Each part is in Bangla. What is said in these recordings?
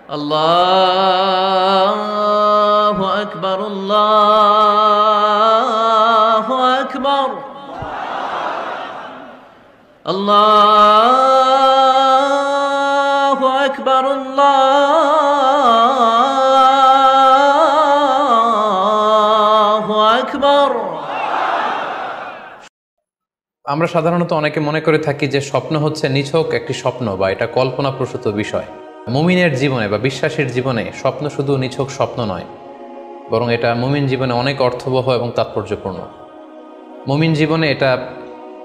আল্লাহু আকবার, আল্লাহু আকবার, আল্লাহু আকবার, আল্লাহু আকবার। আমরা সাধারণত অনেকে মনে করে থাকি যে স্বপ্ন হচ্ছে নিছক একটি স্বপ্ন বা এটা কল্পনাপ্রসূত বিষয়। মুমিনের জীবনে বা বিশ্বাসীর জীবনে স্বপ্ন শুধু নিছক স্বপ্ন নয়, বরং এটা মুমিন জীবনে অনেক অর্থবহ এবং তাৎপর্যপূর্ণ। মুমিন জীবনে এটা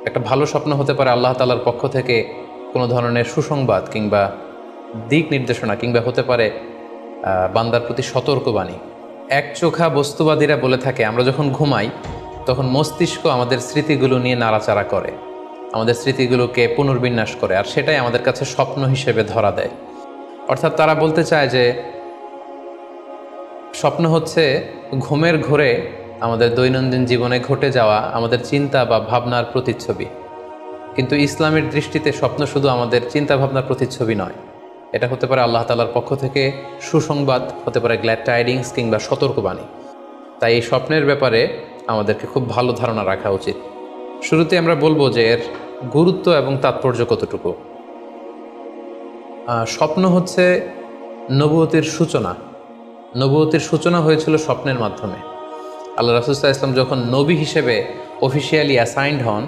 একটা ভালো স্বপ্ন হতে পারে আল্লাহ তাআলার পক্ষ থেকে কোনো ধরনের সুসংবাদ কিংবা দিক নির্দেশনা, কিংবা হতে পারে বান্দার প্রতি সতর্কবাণী। একচোখা বস্তুবাদীরা বলে থাকে আমরা যখন ঘুমাই তখন মস্তিষ্ক আমাদের স্মৃতিগুলো নিয়ে নাড়াচাড়া করে, আমাদের স্মৃতিগুলোকে পুনর্বিন্যাস করে, আর সেটাই আমাদের কাছে স্বপ্ন হিসেবে ধরা দেয়। অর্থাৎ তারা বলতে চায় যে স্বপ্ন হচ্ছে ঘুমের ঘোরে আমাদের দৈনন্দিন জীবনে ঘটে যাওয়া আমাদের চিন্তা বা ভাবনার প্রতিচ্ছবি। কিন্তু ইসলামের দৃষ্টিতে স্বপ্ন শুধু আমাদের চিন্তা ভাবনার প্রতিচ্ছবি নয়, এটা হতে পারে আল্লাহ তাআলার পক্ষ থেকে সুসংবাদ, হতে পারে গ্ল্যাড টাইডিংস কিংবা সতর্কবাণী। তাই এই স্বপ্নের ব্যাপারে আমাদেরকে খুব ভালো ধারণা রাখা উচিত। শুরুতে আমরা বলবো যে এর গুরুত্ব এবং তাৎপর্য কতটুকু। স্বপ্ন হচ্ছে নবুয়তের সূচনা। নবুয়তের সূচনা হয়েছিল স্বপ্নের মাধ্যমে। আল্লাহ রাসূল সাল্লাল্লাহু আলাইহি ওয়াসাল্লাম যখন নবী হিসেবে অফিসিয়ালি অ্যাসাইন্ড হন,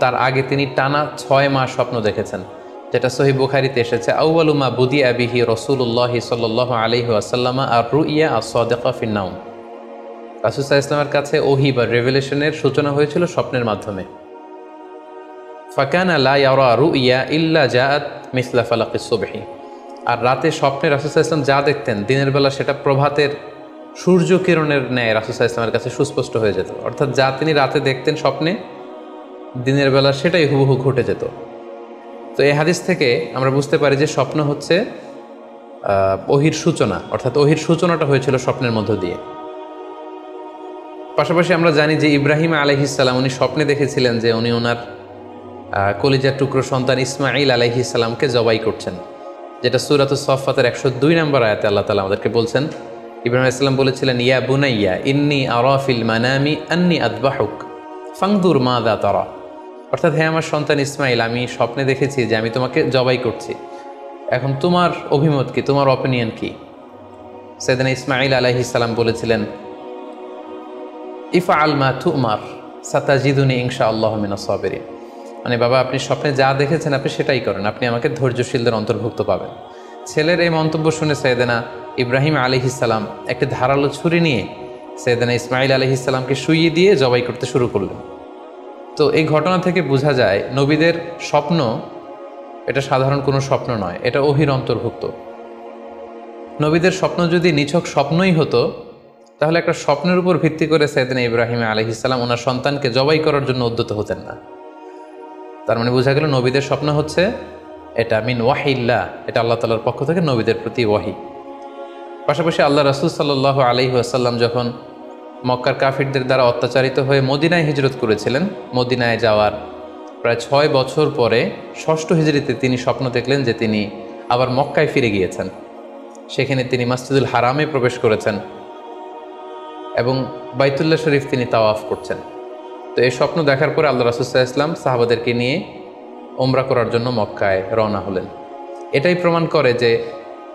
তার আগে তিনি টানা 6 মাস স্বপ্ন দেখেছেন, যেটা সহিহ বুখারীতে এসেছে, আউয়ালু মা বুদিআ বিহি রাসূলুল্লাহ সাল্লাল্লাহু আলাইহি ওয়াসাল্লাম আর-রুইয়া আস-সাদিকা ফিন-নাওম। রাসূল সাল্লাল্লাহু আলাইহি ওয়াসাল্লামের কাছে ওহী বা রেভেলেশনের সূচনা হয়েছিল স্বপ্নের মাধ্যমে। ফাকানা লা ইয়ারা রুইয়া ইল্লা জাআত মিসলা ফালাকিস সুবহি। আর রাতে স্বপ্নে রাসূল সাল্লাল্লাহু আলাইহি ওয়াসাল্লাম যা দেখতেন, দিনের বেলা সেটা প্রভাতের সূর্য কিরণের ন্যায় রাসূল সাল্লাল্লাহু আলাইহি ওয়াসাল্লামের কাছে সুস্পষ্ট হয়ে যেত। অর্থাৎ যা তিনি রাতে দেখতেন স্বপ্নে, দিনের বেলা সেটাই হুবহু ঘটে যেত। তো এই হাদিস থেকে আমরা বুঝতে পারি যে স্বপ্ন হচ্ছে ওহীর সূচনা, অর্থাৎ ওহীর সূচনাটা হয়েছিল স্বপ্নের মধ্য দিয়ে। পাশাপাশি আমরা জানি যে ইব্রাহিম আলাইহিস সালাম উনি স্বপ্নে দেখেছিলেন যে উনি ওনার কলিজার টুকরো সন্তান ইসমাঈল আলাইহিস সালামকে জবাই করছেন, যেটা সূরাতুস সাফফাতের 102 নম্বর আয়াতে আল্লাহ তাআলা আমাদেরকে বলছেন। ইব্রাহিম আলাইহিস সালাম বলেছিলেন, ইয়া বুনাইয়া ইন্নী আরা ফিল মানামি আন্নী আযবাহুক ফানজুর মাযা তারা। অর্থাৎ হে আমার সন্তান ইসমাঈল, আমি স্বপ্নে দেখেছি যে আমি তোমাকে জবাই করছি, এখন তোমার অভিমত কি, তোমার অপিনিয়ন কি? সাইয়েদনা ইসমাঈল আলাইহিস সালাম বলেছিলেন, ইফআল মা তুমার সাতাজিদুনি ইনশাআল্লাহু মিনাস সাবিরিন। মানে বাবা, আপনি স্বপ্নে যা দেখেছেন আপনি সেটাই করেন, আপনি আমাকে ধৈর্যশীলদের অন্তর্ভুক্ত পাবেন। ছেলের এই মন্তব্য শুনে সাইয়েদনা ইব্রাহিম আলাইহিস সালাম একটি ধারালো ছুরি নিয়ে সাইয়েদনা ইসমাঈল আলাইহিস সালামকে শুইয়ে দিয়ে জবাই করতে শুরু করলেন। তো এই ঘটনা থেকে বোঝা যায় নবীদের স্বপ্ন এটা সাধারণ কোনো স্বপ্ন নয়, এটা ওহীর অন্তর্ভুক্ত। নবীদের স্বপ্ন যদি নিছক স্বপ্নই হতো, তাহলে একটা স্বপ্নের উপর ভিত্তি করে সাইয়েদনা ইব্রাহিম আলাইহিস সালাম ওনার সন্তানকে জবাই করার জন্য উদ্যত হতেন না। তার মানে বোঝা গেল নবীদের স্বপ্ন হচ্ছে এটা মিন ওয়াহিল্লাহ, এটা আল্লাহ তাআলার পক্ষ থেকে নবীদের প্রতি ওয়াহি। পাশাপাশি আল্লাহ রাসূল সাল্লাল্লাহু আলাইহি ওয়াসাল্লাম যখন মক্কার কাফিরদের দ্বারা অত্যাচারিত হয়ে মদিনায় হিজরত করেছিলেন, মদিনায় যাওয়ার প্রায় 6 বছর পরে 6ষ্ঠ হিজরিতে তিনি স্বপ্ন দেখলেন যে তিনি আবার মক্কায় ফিরে গিয়েছেন। সেখানে তিনি মসজিদুল হারামে প্রবেশ করেছেন এবং বাইতুল্লাহ শরীফ তিনি তাওয়াফ করছেন। তো এই স্বপ্ন দেখার পরে আল্লাহ রাসূল সাল্লাল্লাহু আলাইহি ওয়াসাল্লাম সাহাবাদেরকে নিয়ে উমরা করার জন্য মক্কায় রওনা হলেন। এটাই প্রমাণ করে যে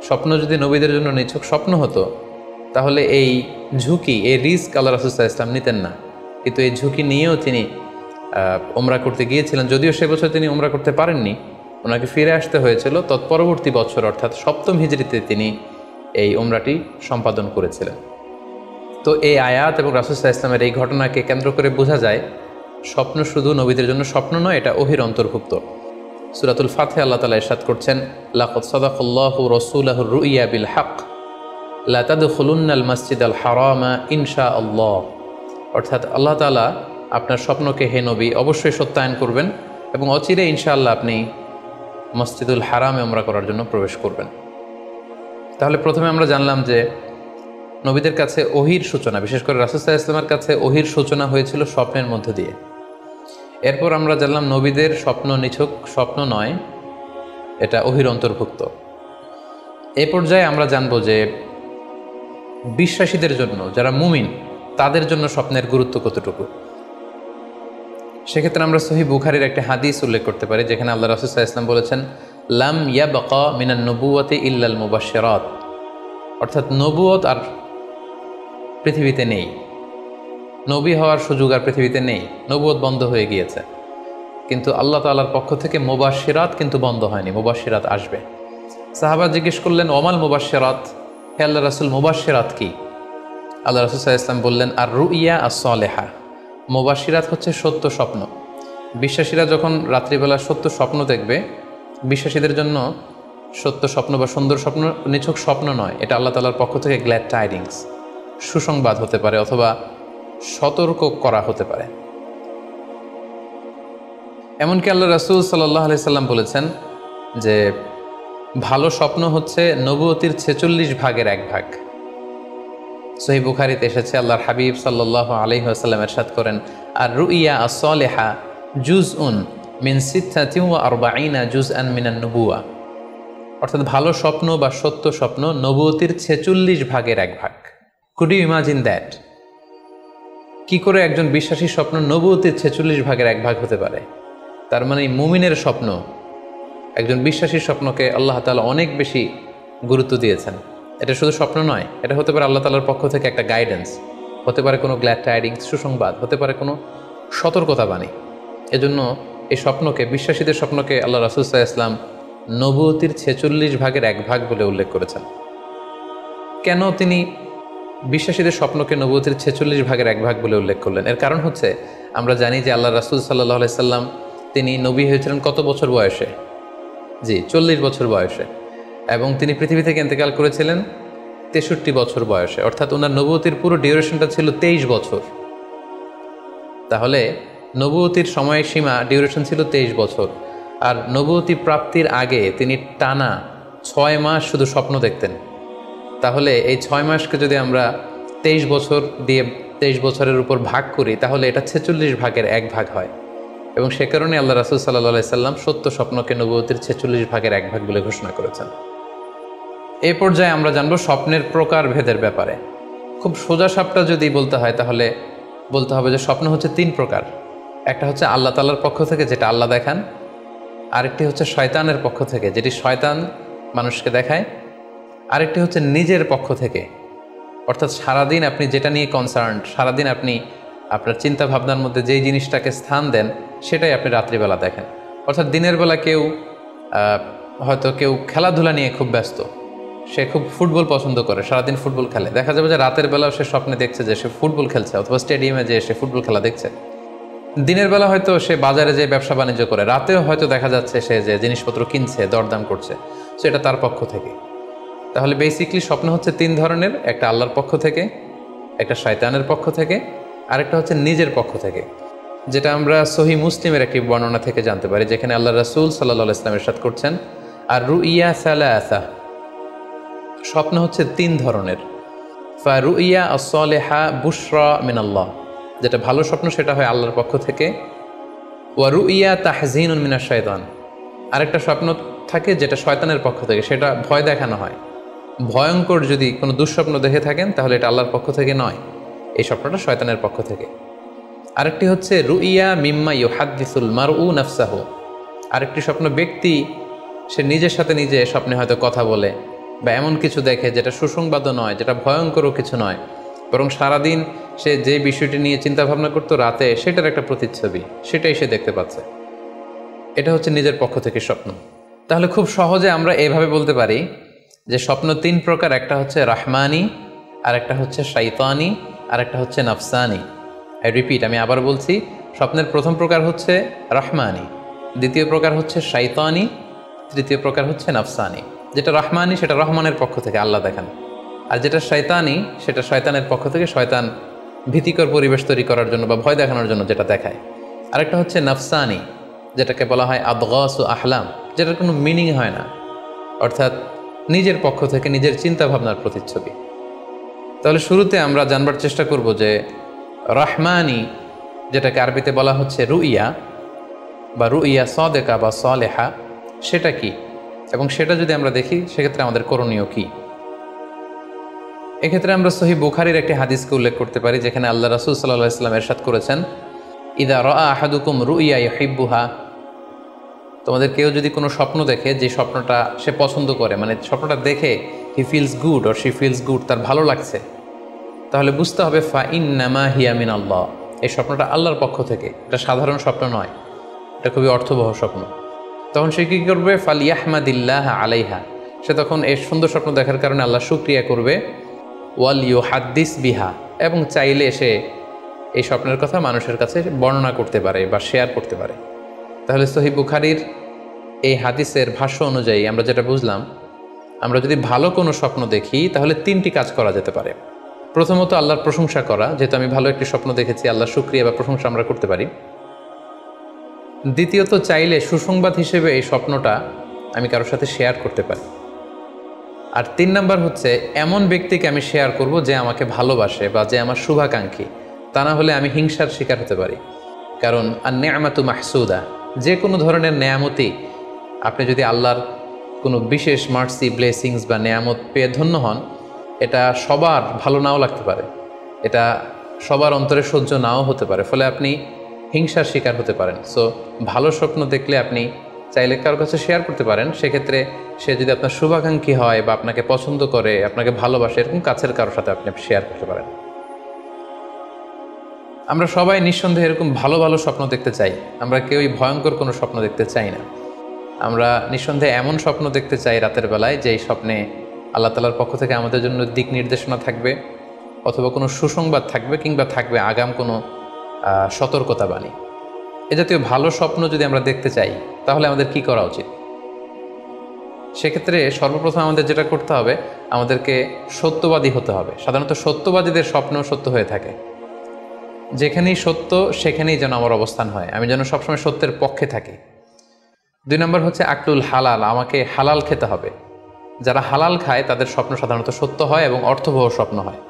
স্বপ্ন যদি নবীদের জন্য নিছক স্বপ্ন হতো, তাহলে এই ঝুঁকি, এই রিস্ক আল্লাহ রাসূল সাল্লাল্লাহু আলাইহি ওয়াসাল্লাম নিতেন না। কিন্তু এই ঝুঁকি নিয়েও তিনি উমরা করতে গিয়েছিলেন, যদিও সে বছর তিনি উমরা করতে পারেননি, ওনাকে ফিরে আসতে হয়েছিল। তৎপরবর্তী বছর অর্থাৎ 7ম হিজরিতে তিনি এই উমরাটি সম্পাদন করেছিলেন। তো এই আয়াত এবং রাসূল সাল্লাল্লাহু আলাইহি ওয়াসাল্লামের এই ঘটনাকে কেন্দ্র করে বোঝা যায় স্বপ্ন শুধু নবীদের জন্য স্বপ্ন নয়, এটা ওহীর অন্তর্ভুক্ত। সূরাতুল ফাতিহা আল্লাহ তাআলা ইরশাদ করছেন, লাকাদ সাদাকাল্লাহু রাসূলাহুর রুইয়া বিল হক লা তাদখুলুন্নাল মাসজিদাল হারামা ইনশাআল্লাহ। অর্থাৎ আল্লাহ তাআলা আপনার স্বপ্নকে হে নবী অবশ্যই সত্যায়ন করবেন এবং অচিরে ইনশাআল্লাহ আপনি মসজিদুল হারামে উমরা করার জন্য প্রবেশ করবেন। তাহলে প্রথমে আমরা জানলাম যে নবীদের কাছে ওহীর সূচনা, বিশেষ করে রাসূল সাল্লাল্লাহু আলাইহি ওয়াসাল্লামের কাছে ওহীর সূচনা হয়েছিল স্বপ্নের মধ্য দিয়ে। এরপর আমরা জানলাম নবীদের স্বপ্ন নিছক স্বপ্ন নয়, এটা ওহীর অন্তর্ভুক্ত। এ পর্যায়ে আমরা জানবো যে বিশ্বাসীদের জন্য, যারা মুমিন, তাদের জন্য স্বপ্নের গুরুত্ব কতটুকু। সেক্ষেত্রে আমরা সহিহ বুখারীর একটা হাদিস উল্লেখ করতে পারি, যেখানে আল্লাহ রাসূল সাল্লাল্লাহু আলাইহি ওয়াসাল্লাম বলেছেন, লাম ইয়াবকা মিনান নবুওয়াতি ইল্লাল মুবাশশিরাত, অর্থাৎ নবুয়ত আর পৃথিবীতে নেই, নবী হওয়ার সুযোগ আর পৃথিবীতে নেই, নবুয়ত বন্ধ হয়ে গিয়েছে। কিন্তু আল্লাহ তাআলার পক্ষ থেকে মুবাশশিরাত কিন্তু বন্ধ হয়নি, মুবাশশিরাত আসবে। সাহাবা জিজ্ঞেস করলেন, ওমাল মুবাশশিরাত, হে আল্লাহ রাসূল, মুবাশশিরাত কি? আল্লাহ রাসূল সাল্লাল্লাহু আলাইহি ওয়াসাল্লাম বললেন, আর রুইয়া আস-সালেহা, মুবাশশিরাত হচ্ছে সত্য স্বপ্ন। বিশ্বাসীরা যখন রাত্রিবেলা সত্য স্বপ্ন দেখবে, বিশ্বাসীদের জন্য সত্য স্বপ্ন বা সুন্দর স্বপ্ন নিছক স্বপ্ন নয়, এটা আল্লাহ তাআলার পক্ষ থেকে গ্ল্যাড টাইডিংস, সুসংবাদ হতে পারে অথবা সতর্ক করা হতে পারে। এমনকি আল্লাহ রাসূল সাল্লাল্লাহু আলাইহি সাল্লাম বলেছেন যে ভালো স্বপ্ন হচ্ছে নবুয়তির 46 ভাগের 1 ভাগ। সহিহ বুখারীতে এসেছে, আল্লাহর হাবিব সাল্লাল্লাহু আলাইহি ওয়াসাল্লাম ইরশাদ করেন, আর রুইয়া আস-সালিহা জুজউন মিন 46 জুজআন মিনান নুবুওয়া, অর্থাৎ ভালো স্বপ্ন বা সত্য স্বপ্ন নবুয়তির 46 ভাগের 1 ভাগ। Could you imagine that? কি করে একজন বিশ্বাসীর স্বপ্ন নবুয়তির 46 ভাগের 1 ভাগ হতে পারে? তার মানে মুমিনের স্বপ্ন, একজন বিশ্বাসীর স্বপ্নকে আল্লাহ তাআলা অনেক বেশি গুরুত্ব দিয়েছেন। এটা শুধু স্বপ্ন নয়, এটা হতে পারে আল্লাহ তাআলার পক্ষ থেকে একটা গাইডেন্স, হতে পারে কোনো গ্ল্যাড টাইডিংস, সুসংবাদ, হতে পারে কোনো সতর্কতা বাণী। এজন্য এই স্বপ্নকে, বিশ্বাসীদের স্বপ্নকে আল্লাহ রাসূল সাল্লাল্লাহু আলাইহি ওয়াসাল্লাম নবুয়তির 46 ভাগের 1 ভাগ বলে উল্লেখ করেছেন। কেন তিনি বিশ্বাসীদের স্বপ্নকে নবুয়তির 46 ভাগের 1 ভাগ বলে উল্লেখ করলেন? এর কারণ হচ্ছে, আমরা জানি যে আল্লাহ রাসূল সাল্লাল্লাহু আলাইহি সাল্লাম তিনি নবী হয়েছিলেন কত বছর বয়সে? জি, 40 বছর বয়সে। এবং তিনি পৃথিবী থেকে ইন্তেকাল করেছিলেন 63 বছর বয়সে, অর্থাৎ ওনার নবুয়তির পুরো ডিউরেশনটা ছিল 23 বছর। তাহলে নবুয়তির সময়সীমা ডিউরেশন ছিল 23 বছর। আর নবুয়তি প্রাপ্তির আগে তিনি টানা 6 মাস শুধু স্বপ্ন দেখতেন। তাহলে এই 6 মাসকে যদি আমরা 23 বছর দিয়ে 23 বছরের উপর ভাগ করি, তাহলে এটা 46 ভাগের 1 ভাগ হয়। এবং সে কারণে আল্লাহ রাসূল সাল্লাল্লাহু আলাইহি সাল্লাম সত্য স্বপ্নকে নবুয়তির 46 ভাগের 1 ভাগ বলে ঘোষণা করেছেন। এই পর্যায়ে আমরা জানবো স্বপ্নের প্রকার ভেদের ব্যাপারে। খুব সোজা সাপটা যদি বলতে হয়, তাহলে বলতে হবে যে স্বপ্ন হচ্ছে 3 প্রকার। একটা হচ্ছে আল্লাহ তাআলার পক্ষ থেকে, যেটা আল্লাহ দেখান। আরেকটি হচ্ছে শয়তানের পক্ষ থেকে, যেটি শয়তান মানুষকে দেখায়। আরেকটি হচ্ছে নিজের পক্ষ থেকে, অর্থাৎ সারাদিন আপনি যেটা নিয়ে কনসার্নড, সারাদিন আপনি আপনার চিন্তা ভাবনার মধ্যে যেই জিনিসটাকে স্থান দেন, সেটাই আপনি রাত্রিবেলা দেখেন। অর্থাৎ দিনের বেলা হয়তো কেউ খেলাধুলা নিয়ে খুব ব্যস্ত, সে খুব ফুটবল পছন্দ করে, সারাদিন ফুটবল খেলে। দেখা যাবে যে রাতের বেলাও সে স্বপ্নে দেখছে যে সে ফুটবল খেলছে, অথবা স্টেডিয়ামে যে সে ফুটবল খেলা দেখছে। দিনের বেলা হয়তো সে বাজারে যে ব্যবসা বাণিজ্য করে, রাতেও হয়তো দেখা যাচ্ছে সে যে জিনিসপত্র কিনছে, দরদাম করছে। সো এটা তার পক্ষ থেকে। তাহলে বেসিকলি স্বপ্ন হচ্ছে 3 ধরনের, একটা আল্লাহর পক্ষ থেকে, একটা শয়তানের পক্ষ থেকে, আরেকটা হচ্ছে নিজের পক্ষ থেকে, যেটা আমরা সহিহ মুসলিমের একটি বর্ণনা থেকে জানতে পারি, যেখানে আল্লাহ রাসূল সাল্লাল্লাহু আলাইহি ওয়াসাল্লাম ইরশাদ করছেন, আর রুইয়া সালাসা, স্বপ্ন হচ্ছে 3 ধরনের। ফা রুইয়া আস-সালিহা বুশরা মিনাল্লাহ, যেটা ভালো স্বপ্ন সেটা হয় আল্লাহর পক্ষ থেকে। ওয়া রুইয়া তাহজিনুন মিনাশ শাইতান, আরেকটা স্বপ্ন থাকে যেটা শয়তানের পক্ষ থেকে, সেটা ভয় দেখানো হয়। ভয়ঙ্কর যদি কোনো দুঃস্বপ্ন দেখে থাকেন, তাহলে এটা আল্লাহর পক্ষ থেকে নয়, এই স্বপ্নটা শয়তানের পক্ষ থেকে। আরেকটি হচ্ছে রুইয়া মিম্মা ইউহাদ্দিসুল মারউ নাফসাহু, আরেকটি স্বপ্ন ব্যক্তি সে নিজের সাথে নিজে স্বপ্নে হয়তো কথা বলে বা এমন কিছু দেখে যেটা সুসংবাদও নয়, যেটা ভয়ঙ্করও কিছু নয়, বরং সারাদিন সে যে বিষয়টি নিয়ে চিন্তা ভাবনা করতো, রাতে সেটার একটা প্রতিচ্ছবি, সেটাই সে দেখতে পাচ্ছে। এটা হচ্ছে নিজের পক্ষ থেকে স্বপ্ন। তাহলে খুব সহজে আমরা এভাবে বলতে পারি যে স্বপ্ন 3 প্রকার। একটা হচ্ছে রাহমানি, আরেকটা হচ্ছে শাইতানি, আরেকটা হচ্ছে নাফসানি। রিপিট, আমি আবার বলছি, স্বপ্নের প্রথম প্রকার হচ্ছে রাহমানি, দ্বিতীয় প্রকার হচ্ছে শাইতানি, তৃতীয় প্রকার হচ্ছে নাফসানি। যেটা রাহমানি সেটা রহমানের পক্ষ থেকে, আল্লাহ দেখান। আর যেটা শয়তানি সেটা শয়তানের পক্ষ থেকে, শয়তান ভীতিকর পরিবেশ তৈরি করার জন্য বা ভয় দেখানোর জন্য যেটা দেখায়। আরেকটা হচ্ছে নাফসানি, যেটাকে বলা হয় আদগাস ও আহলাম, যেটার কোনো মিনিং হয় না, অর্থাৎ নিজের পক্ষ থেকে নিজের চিন্তা ভাবনার প্রতিচ্ছবি। তাহলে শুরুতে আমরা জানবার চেষ্টা করব যে রহমানি, যেটাকে আরবিতে বলা হচ্ছে রুইয়া বা রুইয়া সাদেকা বা সালেহা, সেটা কি, এবং সেটা যদি আমরা দেখি সেক্ষেত্রে আমাদের করণীয় কী। এক্ষেত্রে আমরা সহিহ বুখারীর একটি হাদিসকে উল্লেখ করতে পারি, যেখানে আল্লাহ রাসূল সাল্লাল্লাহু আলাইহি ওয়াসাল্লাম ইরশাদ করেছেন, ইদা রাআ আহাদুকুম রুইয়া ইউহিব্বুহা, তোমাদের কেউ যদি কোনো স্বপ্ন দেখে যে স্বপ্নটা সে পছন্দ করে, মানে স্বপ্নটা দেখে he feels good or she feels good, তার ভালো লাগছে, তাহলে বুঝতে হবে ফা ইন্নামা হিয়া মিন আল্লাহ, এই স্বপ্নটা আল্লাহর পক্ষ থেকে, এটা সাধারণ স্বপ্ন নয়, এটা খুবই অর্থবহ স্বপ্ন। তখন সে কী করবে? ফালিয়াহমাদিল্লাহ আলাইহা, সে তখন এই সুন্দর স্বপ্ন দেখার কারণে আল্লাহ শুকরিয়া করবে। ওয়াল ইউহাদ্দিস বিহা, এবং চাইলে সে এই স্বপ্নের কথা মানুষের কাছে বর্ণনা করতে পারে বা শেয়ার করতে পারে। তাহলে সহিহ বুখারীর এই হাদিসের ভাষ্য অনুযায়ী আমরা যেটা বুঝলাম, আমরা যদি ভালো কোনো স্বপ্ন দেখি তাহলে 3টি কাজ করা যেতে পারে। প্রথমত আল্লাহর প্রশংসা করা, যেহেতু আমি ভালো একটি স্বপ্ন দেখেছি, আল্লাহর শুকরিয়া বা প্রশংসা আমরা করতে পারি। দ্বিতীয়ত চাইলে সুসংবাদ হিসেবে এই স্বপ্নটা আমি কারোর সাথে শেয়ার করতে পারি। আর 3 নাম্বার হচ্ছে এমন ব্যক্তিকে আমি শেয়ার করব যে আমাকে ভালোবাসে বা যে আমার শুভাকাঙ্ক্ষী, তা না হলে আমি হিংসার শিকার হতে পারি। কারণ আন-নি'মাতু মাহসুদা, যে কোনো ধরনের নেয়ামতি আপনি যদি আল্লাহর কোনো বিশেষ মার্সি, ব্লেসিংস বা নেয়ামত পেয়ে ধন্য হন, এটা সবার ভালো নাও লাগতে পারে, এটা সবার অন্তরে সহ্য নাও হতে পারে, ফলে আপনি হিংসার শিকার হতে পারেন। সো ভালো স্বপ্ন দেখলে আপনি চাইলে কারোর কাছে শেয়ার করতে পারেন। সেক্ষেত্রে সে যদি আপনার শুভাকাঙ্ক্ষী হয় বা আপনাকে পছন্দ করে, আপনাকে ভালোবাসে, এরকম কাছের কারোর সাথে আপনি শেয়ার করতে পারেন। আমরা সবাই নিঃসন্দেহে এরকম ভালো ভালো স্বপ্ন দেখতে চাই, আমরা কেউই ভয়ঙ্কর কোনো স্বপ্ন দেখতে চাই না। আমরা নিঃসন্দেহে এমন স্বপ্ন দেখতে চাই রাতের বেলায় যে স্বপ্নে আল্লাহ তাআলার পক্ষ থেকে আমাদের জন্য দিক নির্দেশনা থাকবে, অথবা কোনো সুসংবাদ থাকবে, কিংবা থাকবে আগাম কোনো সতর্কতা বাণী। এ জাতীয় ভালো স্বপ্ন যদি আমরা দেখতে চাই তাহলে আমাদের কি করা উচিত? সেক্ষেত্রে সর্বপ্রথম আমাদের যেটা করতে হবে, আমাদেরকে সত্যবাদী হতে হবে। সাধারণত সত্যবাদীদের স্বপ্ন সত্য হয়ে থাকে। যেখানেই সত্য সেখানেই যেন আমার অবস্থান হয়, আমি যেন সবসময় সত্যের পক্ষে থাকি। 2 নম্বর হচ্ছে আকলুল হালাল, আমাকে হালাল খেতে হবে। যারা হালাল খায় তাদের স্বপ্ন সাধারণত সত্য হয় এবং অর্থবহ স্বপ্ন হয়।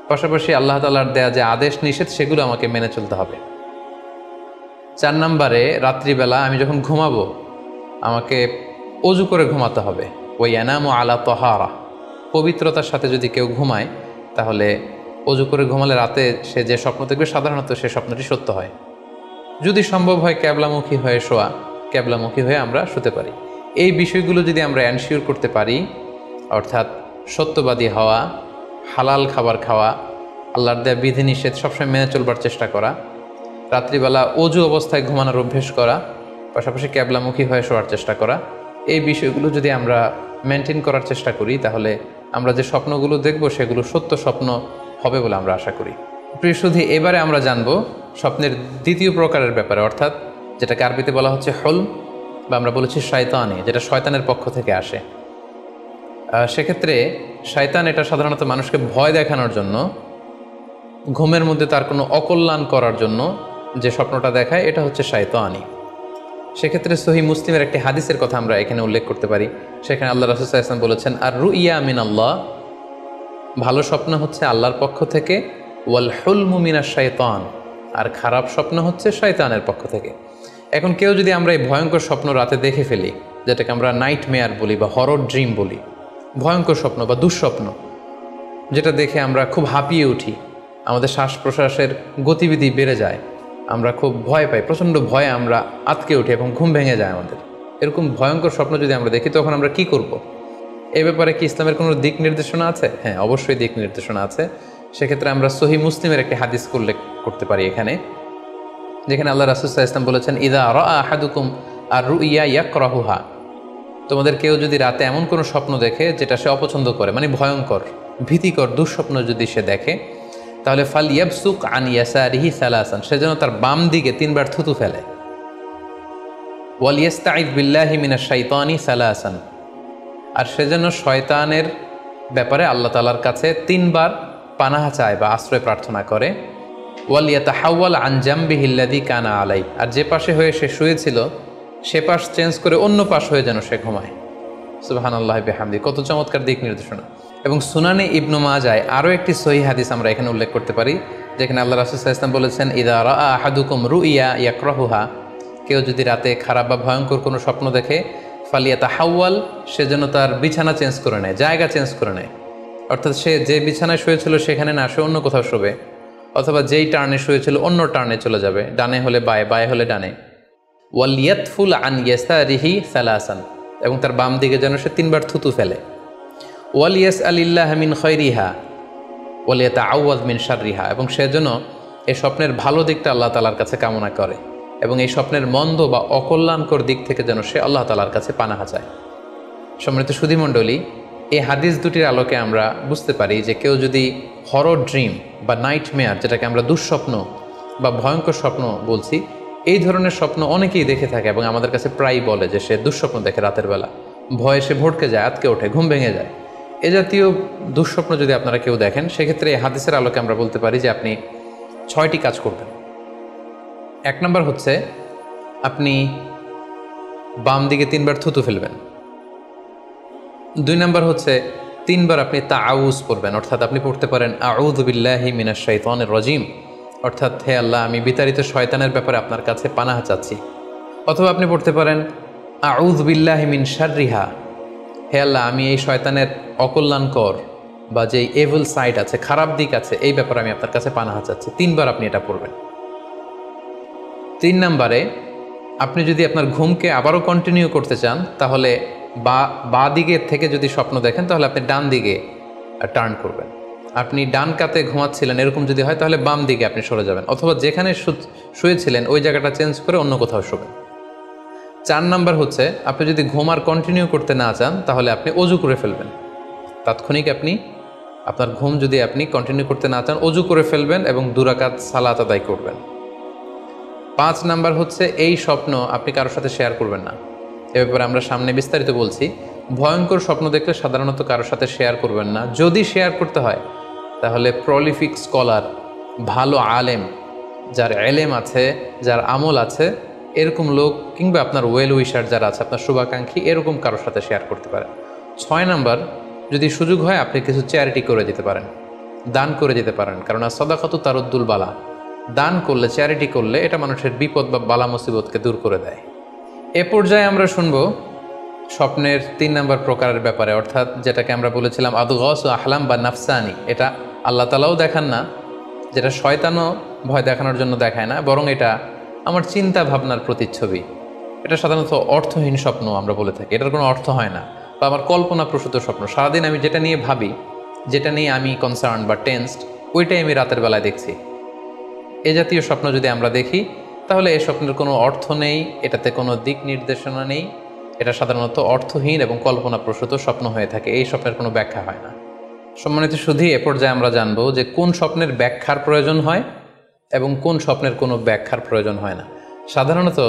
পাশাপাশি আল্লাহ তাআলার দেয়া যে আদেশ নিষেধ সেগুলো আমাকে মেনে চলতে হবে। 4 নম্বরে রাত্রিবেলা আমি যখন ঘুমাবো আমাকে অজু করে ঘুমাতে হবে। ওই ইয়ানামু আলা তাহারা, পবিত্রতার সাথে যদি কেউ ঘুমায় তাহলে অজু করে ঘুমালে রাতে সে যে স্বপ্ন দেখবে সাধারণত সে স্বপ্নটি সত্য হয়। যদি সম্ভব হয় ক্যাবলামুখী হয়ে শোয়া, ক্যাবলামুখী হয়ে আমরা শুতে পারি। এই বিষয়গুলো যদি আমরা এনশিওর করতে পারি, অর্থাৎ সত্যবাদী হওয়া, হালাল খাবার খাওয়া, আল্লাহর দেয়া বিধিনিষেধ সবসময় মেনে চলবার চেষ্টা করা, রাত্রিবেলা অজু অবস্থায় ঘুমানোর অভ্যেস করা, পাশাপাশি ক্যাবলামুখী হয়ে শোয়ার চেষ্টা করা, এই বিষয়গুলো যদি আমরা মেনটেন করার চেষ্টা করি তাহলে আমরা যে স্বপ্নগুলো দেখব সেগুলো সত্য স্বপ্ন হবে বলে আমরা আশা করি। প্রিয় সুধী, এবারে আমরা জানব স্বপ্নের দ্বিতীয় প্রকারের ব্যাপারে, অর্থাৎ যেটাকে আরবিতে বলা হচ্ছে হলম, বা আমরা বলেছি শয়তানি, যেটা শয়তানের পক্ষ থেকে আসে। সেক্ষেত্রে শয়তান এটা সাধারণত মানুষকে ভয় দেখানোর জন্য, ঘুমের মধ্যে তার কোনো অকল্যাণ করার জন্য যে স্বপ্নটা দেখায়, এটা হচ্ছে শয়তানি। সেক্ষেত্রে সহিহ মুসলিমের একটি হাদিসের কথা আমরা এখানে উল্লেখ করতে পারি। সেখানে আল্লাহ রাসূল সাল্লাল্লাহু আলাইহি ওয়াসাল্লাম বলেছেন, আর রুইয়া মিন আল্লাহ, ভালো স্বপ্ন হচ্ছে আল্লাহর পক্ষ থেকে, ওয়াল হুলমু মিনাশ শাইতান, আর খারাপ স্বপ্ন হচ্ছে শয়তানের পক্ষ থেকে। এখন কেউ যদি আমরা এই ভয়ঙ্কর স্বপ্ন রাতে দেখে ফেলি, যেটাকে আমরা নাইট মেয়ার বলি বা হরর ড্রিম বলি, ভয়ঙ্কর স্বপ্ন বা দুঃস্বপ্ন, যেটা দেখে আমরা খুব হাঁপিয়ে উঠি, আমাদের শ্বাস প্রশ্বাসের গতিবিধি বেড়ে যায়, আমরা খুব ভয় পাই, প্রচণ্ড ভয়ে আমরা আতকে উঠি এবং ঘুম ভেঙে যায় আমাদের। এরকম ভয়ঙ্কর স্বপ্ন যদি আমরা দেখি তখন আমরা কি করব? এ ব্যাপারে কি ইসলামের কোনো দিক নির্দেশনা আছে? হ্যাঁ, অবশ্যই দিক নির্দেশনা আছে। সেক্ষেত্রে আমরা সহিহ মুসলিমের একটি হাদিস উল্লেখ করতে পারি এখানে, যেখানে আল্লাহ রাসূল সাল্লাল্লাহু আলাইহি ওয়াসাল্লাম বলেছেন, ইযা রাআ আহাদুকুম আর রুইয়া ইয়াকরাহুহা, তোমাদের কেউ যদি রাতে এমন কোনো স্বপ্ন দেখে যেটা সে অপছন্দ করে, মানে ভয়ঙ্কর, ভীতিকর দুঃস্বপ্ন যদি সে দেখে, তাহলে ফাল ইয়াবসুক আন ইয়াসারিহি সালাসান, সে যেন তার বাম দিকে 3 বার থুতু ফেলে। ওয়াল ইস্তাঈদ বিল্লাহি মিনাশ শাইতানি সালাসান, আর সে যেন শয়তানের ব্যাপারে আল্লাহ তাআলার কাছে 3 বার পানাহ চায় বা আশ্রয় প্রার্থনা করে। ওয়াল ইয়াতাহাওয়াল আন জামবিহি আল্লাযী কানা আলাই, আর যে পাশে হয়ে সে শুয়েছিল সে পাশ চেঞ্জ করে অন্য পাশ হয়ে যেন সে ঘুমায়। সুবহানাল্লাহি বিহামদি, কত চমৎকার দিক নির্দেশনা। এবং সুনানে ইবনু মাজায় আরও একটি সহিহ হাদিস আমরা এখানে উল্লেখ করতে পারি, যেখানে আল্লাহ রাসূল সাল্লাল্লাহু আলাইহি ওয়াসাল্লাম বলেছেন, ইযা রাআ আহাদুকুম রুইয়া ইয়াকরাহুহা, কেউ যদি রাতে খারাপ বা ভয়ঙ্কর কোনো স্বপ্ন দেখে, ফালিয়াতা হাওয়াল, সে যেন তার বিছানা চেঞ্জ করে নেয়, জায়গা চেঞ্জ করে নেয়। অর্থাৎ সে যে বিছানায় শুয়েছিল সেখানে না শুয়ে অন্য কোথাও শোবে, অথবা যেই টার্নে শুয়েছিল অন্য টার্নে চলে যাবে, ডানে হলে বায়ে, বায়ে হলে ডানে। ওয়ালিয়াতফুল আন ইয়াসারিহি সালাসান, এবং তার বাম দিকে যেন সে 3 বার থুতু ফেলে। ওয়ালিয়াস আলিল্লাহ মিন খৈরিহা ওয়ালিয়াতা আউয়াজ মিন শাররিহা, এবং সে যেন এই স্বপ্নের ভালো দিকটা আল্লাহ তাআলার কাছে কামনা করে, এবং এই স্বপ্নের মন্দ বা অকল্যাণকর দিক থেকে যেন সে আল্লাহ তাআলার কাছে পানাহা চায়। সম্মানিত সুধীমণ্ডলী, এই হাদিস দুটির আলোকে আমরা বুঝতে পারি যে কেউ যদি হরর ড্রিম বা নাইটমেয়ার, যেটাকে আমরা দুঃস্বপ্ন বা ভয়ঙ্কর স্বপ্ন বলছি, এই ধরনের স্বপ্ন অনেকেই দেখে থাকে এবং আমাদের কাছে প্রায়ই বলে যে সে দুঃস্বপ্ন দেখে রাতের বেলা, ভয়ে সে ভটকে যায়, আতকে ওঠে, ঘুম ভেঙে যায়। এ জাতীয় দুঃস্বপ্ন যদি আপনারা কেউ দেখেন, সেক্ষেত্রে এই হাদিসের আলোকে আমরা বলতে পারি যে আপনি 6টি কাজ করবেন। 1 নম্বর হচ্ছে আপনি বাম দিকে 3 বার থুতু ফেলবেন। 2 নম্বর হচ্ছে 3 বার আপনি তাআউজ পড়বেন, অর্থাৎ আপনি পড়তে পারেন আউযু বিল্লাহি মিনাশ শাইতানির রাজিম, অর্থাৎ হে আল্লাহ, আমি বিতাড়িত শয়তানের ব্যাপারে আপনার কাছে পানাহা চাচ্ছি। অথবা আপনি পড়তে পারেন আউযু বিল্লাহি মিন শাররিহা, হে আল্লাহ, আমি এই শয়তানের অকল্যাণকর বা যে এভিল সাইড আছে, খারাপ দিক আছে, এই ব্যাপারে আমি আপনার কাছে পানাহা চাচ্ছি। 3 বার আপনি এটা পড়বেন। 3 নম্বরে আপনি যদি আপনার ঘুমকে আবারও কন্টিনিউ করতে চান, তাহলে বা দিকের থেকে যদি স্বপ্ন দেখেন, তাহলে আপনি ডান দিকে টার্ন করবেন। আপনি ডান কাতে ঘুমাচ্ছিলেন এরকম যদি হয়, তাহলে বাম দিকে আপনি সরে যাবেন, অথবা যেখানে শুয়েছিলেন ওই জায়গাটা চেঞ্জ করে অন্য কোথাও শোবেন। 4 নম্বর হচ্ছে আপনি যদি ঘুম আর কন্টিনিউ করতে না চান, তাহলে আপনি অজু করে ফেলবেন। তাৎক্ষণিক আপনি আপনার ঘুম যদি আপনি কন্টিনিউ করতে না চান, অজু করে ফেলবেন এবং 2 রাকাত সালাত আদায় করবেন। 5 নাম্বার হচ্ছে এই স্বপ্ন আপনি কারোর সাথে শেয়ার করবেন না। এ ব্যাপারে আমরা সামনে বিস্তারিত বলছি। ভয়ঙ্কর স্বপ্ন দেখলে সাধারণত কারোর সাথে শেয়ার করবেন না। যদি শেয়ার করতে হয়, তাহলে প্রলিফিক স্কলার, ভালো আলেম, যার এলেম আছে, যার আমল আছে, এরকম লোক, কিংবা আপনার ওয়েল উইশার যারা আছে, আপনার শুভাকাঙ্ক্ষী, এরকম কারোর সাথে শেয়ার করতে পারেন। 6 নাম্বার, যদি সুযোগ হয় আপনি কিছু চ্যারিটি করে যেতে পারেন, দান করে যেতে পারেন, কারণ সাদাকাতু তারুদ্দুল বালা, দান করলে, চ্যারিটি করলে এটা মানুষের বিপদ বা বালা মুসিবতকে দূর করে দেয়। এ পর্যায়ে আমরা শুনব স্বপ্নের 3 নম্বর প্রকারের ব্যাপারে, অর্থাৎ যেটাকে আমরা বলেছিলাম আদগাস ও আহলাম বা নাফসানি। এটা আল্লাহ তাআলাও দেখান না, যেটা শয়তানও ভয় দেখানোর জন্য দেখায় না, বরং এটা আমার চিন্তা ভাবনার প্রতিচ্ছবি। এটা সাধারণত অর্থহীন স্বপ্ন আমরা বলে থাকি, এটার কোনো অর্থ হয় না, বা আমার কল্পনাপ্রসূত স্বপ্ন। সারাদিন আমি যেটা নিয়ে ভাবি, যেটা নিয়ে আমি কনসার্ন বা টেন্সড, ওইটাই আমি রাতের বেলায় দেখছি। এ জাতীয় স্বপ্ন যদি আমরা দেখি, তাহলে এই স্বপ্নের কোনো অর্থ নেই, এটাতে কোনো দিক নির্দেশনা নেই, এটা সাধারণত অর্থহীন এবং কল্পনাপ্রসূত স্বপ্ন হয়ে থাকে। এই স্বপ্নের কোনো ব্যাখ্যা হয় না। সম্মানিত শুধু এ পর্যায়ে আমরা জানবো যে কোন স্বপ্নের ব্যাখ্যার প্রয়োজন হয় এবং কোন স্বপ্নের কোনো ব্যাখ্যার প্রয়োজন হয় না। সাধারণত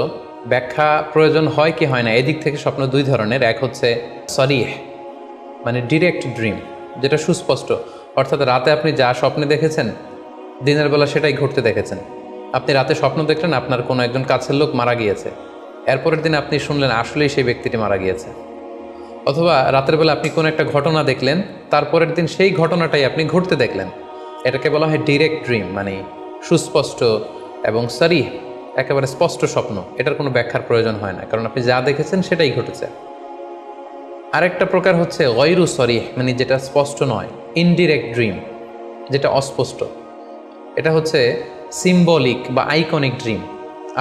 ব্যাখ্যা প্রয়োজন হয় কি হয় না, এদিক থেকে স্বপ্ন 2 ধরনের। এক হচ্ছে সরিহ, মানে ডিরেক্ট ড্রিম, যেটা সুস্পষ্ট, অর্থাৎ রাতে আপনি যা স্বপ্নে দেখেছেন দিনের বেলা সেটাই ঘটতে দেখেছেন। আপনি রাতে স্বপ্ন দেখলেন আপনার কোনো একজন কাছের লোক মারা গিয়েছে, এরপরের দিন আপনি শুনলেন আসলেই সেই ব্যক্তিটি মারা গিয়েছে। অথবা রাতের বেলা আপনি কোনো একটা ঘটনা দেখলেন, তারপরের দিন সেই ঘটনাটাই আপনি ঘটতে দেখলেন। এটাকে বলা হয় ডিরেক্ট ড্রিম, মানে সুস্পষ্ট এবং সরিহ, একেবারে স্পষ্ট স্বপ্ন। এটার কোনো ব্যাখ্যার প্রয়োজন হয় না, কারণ আপনি যা দেখেছেন সেটাই ঘটেছে। আরেকটা প্রকার হচ্ছে গয়রু সরিহ, মানে যেটা স্পষ্ট নয়, ইনডিরেক্ট ড্রিম, যেটা অস্পষ্ট। এটা হচ্ছে সিম্বলিক বা আইকনিক ড্রিম।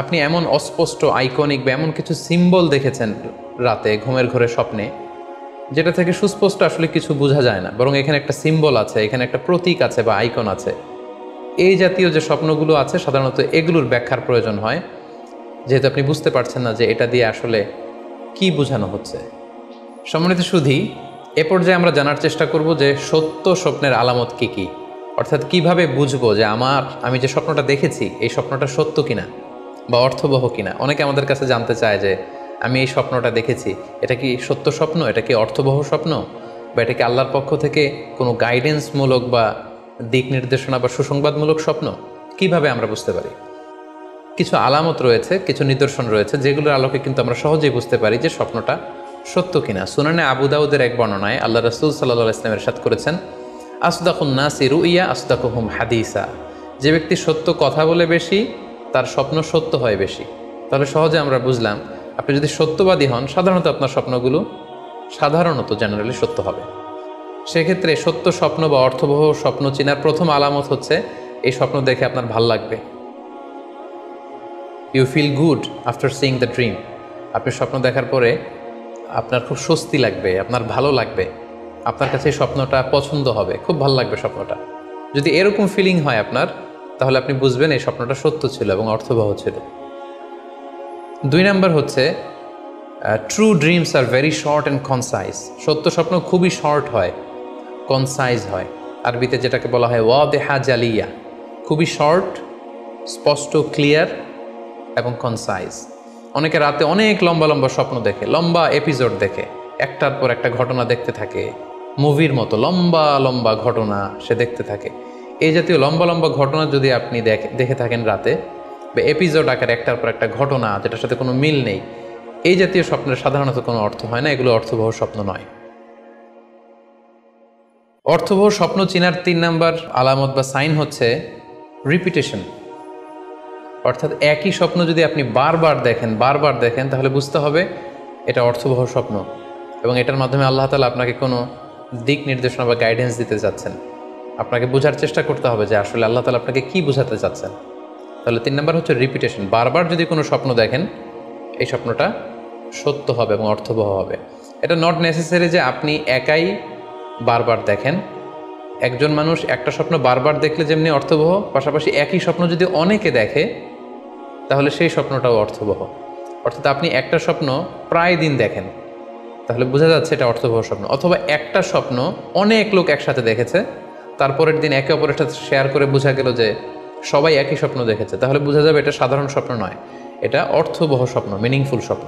আপনি এমন অস্পষ্ট, আইকনিক বা এমন কিছু সিম্বল দেখেছেন রাতে ঘুমের ঘরে স্বপ্নে, যেটা থেকে সুস্পষ্ট আসলে কিছু বোঝা যায় না, বরং এখানে একটা সিম্বল আছে, এখানে একটা প্রতীক আছে বা আইকন আছে। এই জাতীয় যে স্বপ্নগুলো আছে, সাধারণত এগুলোর ব্যাখ্যার প্রয়োজন হয়, যেহেতু আপনি বুঝতে পারছেন না যে এটা দিয়ে আসলে কি বোঝানো হচ্ছে। সম্মানিত সুধী, এ পর্যায়ে আমরা জানার চেষ্টা করব যে সত্য স্বপ্নের আলামত কি কি, অর্থাৎ কিভাবে বুঝবো যে আমি যে স্বপ্নটা দেখেছি এই স্বপ্নটা সত্য কিনা বা অর্থবহ কিনা। অনেকে আমাদের কাছে জানতে চায় যে আমি এই স্বপ্নটা দেখেছি, এটা কি সত্য স্বপ্ন, এটা কি অর্থবহ স্বপ্ন, বা এটা কি আল্লাহর পক্ষ থেকে কোনো গাইডেন্সমূলক বা দিক নির্দেশনা বা সুসংবাদমূলক স্বপ্ন। কিভাবে আমরা বুঝতে পারি? কিছু আলামত রয়েছে, কিছু নিদর্শন রয়েছে, যেগুলোর আলোকে কিন্তু আমরা সহজেই বুঝতে পারি যে স্বপ্নটা সত্য কিনা। সুনানে আবু দাউদের এক বর্ণনায় আল্লাহ রাসূল সাল্লাল্লাহু আলাইহি ওয়াসাল্লাম ইরশাদ করেছেন, আসদাকুন নাসি রুইয়া আসদাকুহুম হাদিসা। যে ব্যক্তি সত্য কথা বলে বেশি, তার স্বপ্ন সত্য হয় বেশি। তাহলে সহজে আমরা বুঝলাম আপনি যদি সত্যবাদী হন, সাধারণত আপনার স্বপ্নগুলো জেনারেলি সত্য হবে। সেক্ষেত্রে সত্য স্বপ্ন বা অর্থবহ স্বপ্ন চেনার প্রথম আলামত হচ্ছে এই স্বপ্ন দেখে আপনার ভাল লাগবে। You feel good after seeing the dream. আপনি স্বপ্ন দেখার পরে আপনার খুব স্বস্তি লাগবে, আপনার ভালো লাগবে, আপনার কাছে এই স্বপ্নটা পছন্দ হবে, খুব ভালো লাগবে স্বপ্নটা। যদি এরকম ফিলিং হয় আপনার, তাহলে আপনি বুঝবেন এই স্বপ্নটা সত্য ছিল এবং অর্থবহ ছিল। 2 নাম্বার হচ্ছে true dreams are very short and concise. সত্য স্বপ্ন খুবই শর্ট হয়, কনসাইজ হয়। আরবিতে যেটাকে বলা হয় ওয়াদেহা জালিয়া, খুবই শর্ট, স্পষ্ট, ক্লিয়ার এবং কনসাইজ। অনেকে রাতে অনেক লম্বা লম্বা স্বপ্ন দেখে, লম্বা এপিসোড দেখে, একটার পর একটা ঘটনা দেখতে থাকে, মুভির মতো লম্বা লম্বা ঘটনা সে দেখতে থাকে। এই জাতীয় লম্বা লম্বা ঘটনা যদি আপনি দেখে থাকেন রাতে, বা এপিসোড আকারে একটার পর একটা ঘটনা যেটার সাথে কোনো মিল নেই, এই জাতীয় স্বপ্নের সাধারণত কোনো অর্থ হয় না, এগুলো অর্থবহ স্বপ্ন নয়। অর্থবহ স্বপ্ন চেনার 3 নাম্বার আলামত বা সাইন হচ্ছে রিপিটেশন। অর্থাৎ একই স্বপ্ন যদি আপনি বারবার দেখেন তাহলে বুঝতে হবে এটা অর্থবহ স্বপ্ন, এবং এটার মাধ্যমে আল্লাহ তাআলা আপনাকে কোনো দিক নির্দেশনা বা গাইডেন্স দিতে যাচ্ছেন। আপনাকে বোঝার চেষ্টা করতে হবে যে আসলে আল্লাহ তাআলা আপনাকে কি বোঝাতে চাচ্ছেন। তাহলে 3 নাম্বার হচ্ছে রিপিটেশন। বারবার যদি কোনো স্বপ্ন দেখেন, এই স্বপ্নটা সত্য হবে এবং অর্থবহ হবে। এটা নট নেসেসারি যে আপনি একাই বারবার দেখেন। একজন মানুষ একটা স্বপ্ন বারবার দেখলে যেমনি অর্থবহ, পাশাপাশি একই স্বপ্ন যদি অনেকে দেখে তাহলে সেই স্বপ্নটাও অর্থবহ। অর্থাৎ আপনি একটা স্বপ্ন প্রায় দিন দেখেন, তাহলে বোঝা যাচ্ছে এটা অর্থবহ স্বপ্ন। অথবা একটা স্বপ্ন অনেক লোক একসাথে দেখেছে, তারপরের দিন একে অপরের সাথে শেয়ার করে বোঝা গেল যে সবাই একই স্বপ্ন দেখেছে, তাহলে বোঝা যাবে এটা সাধারণ স্বপ্ন নয়, এটা অর্থবহ স্বপ্ন, মিনিংফুল স্বপ্ন।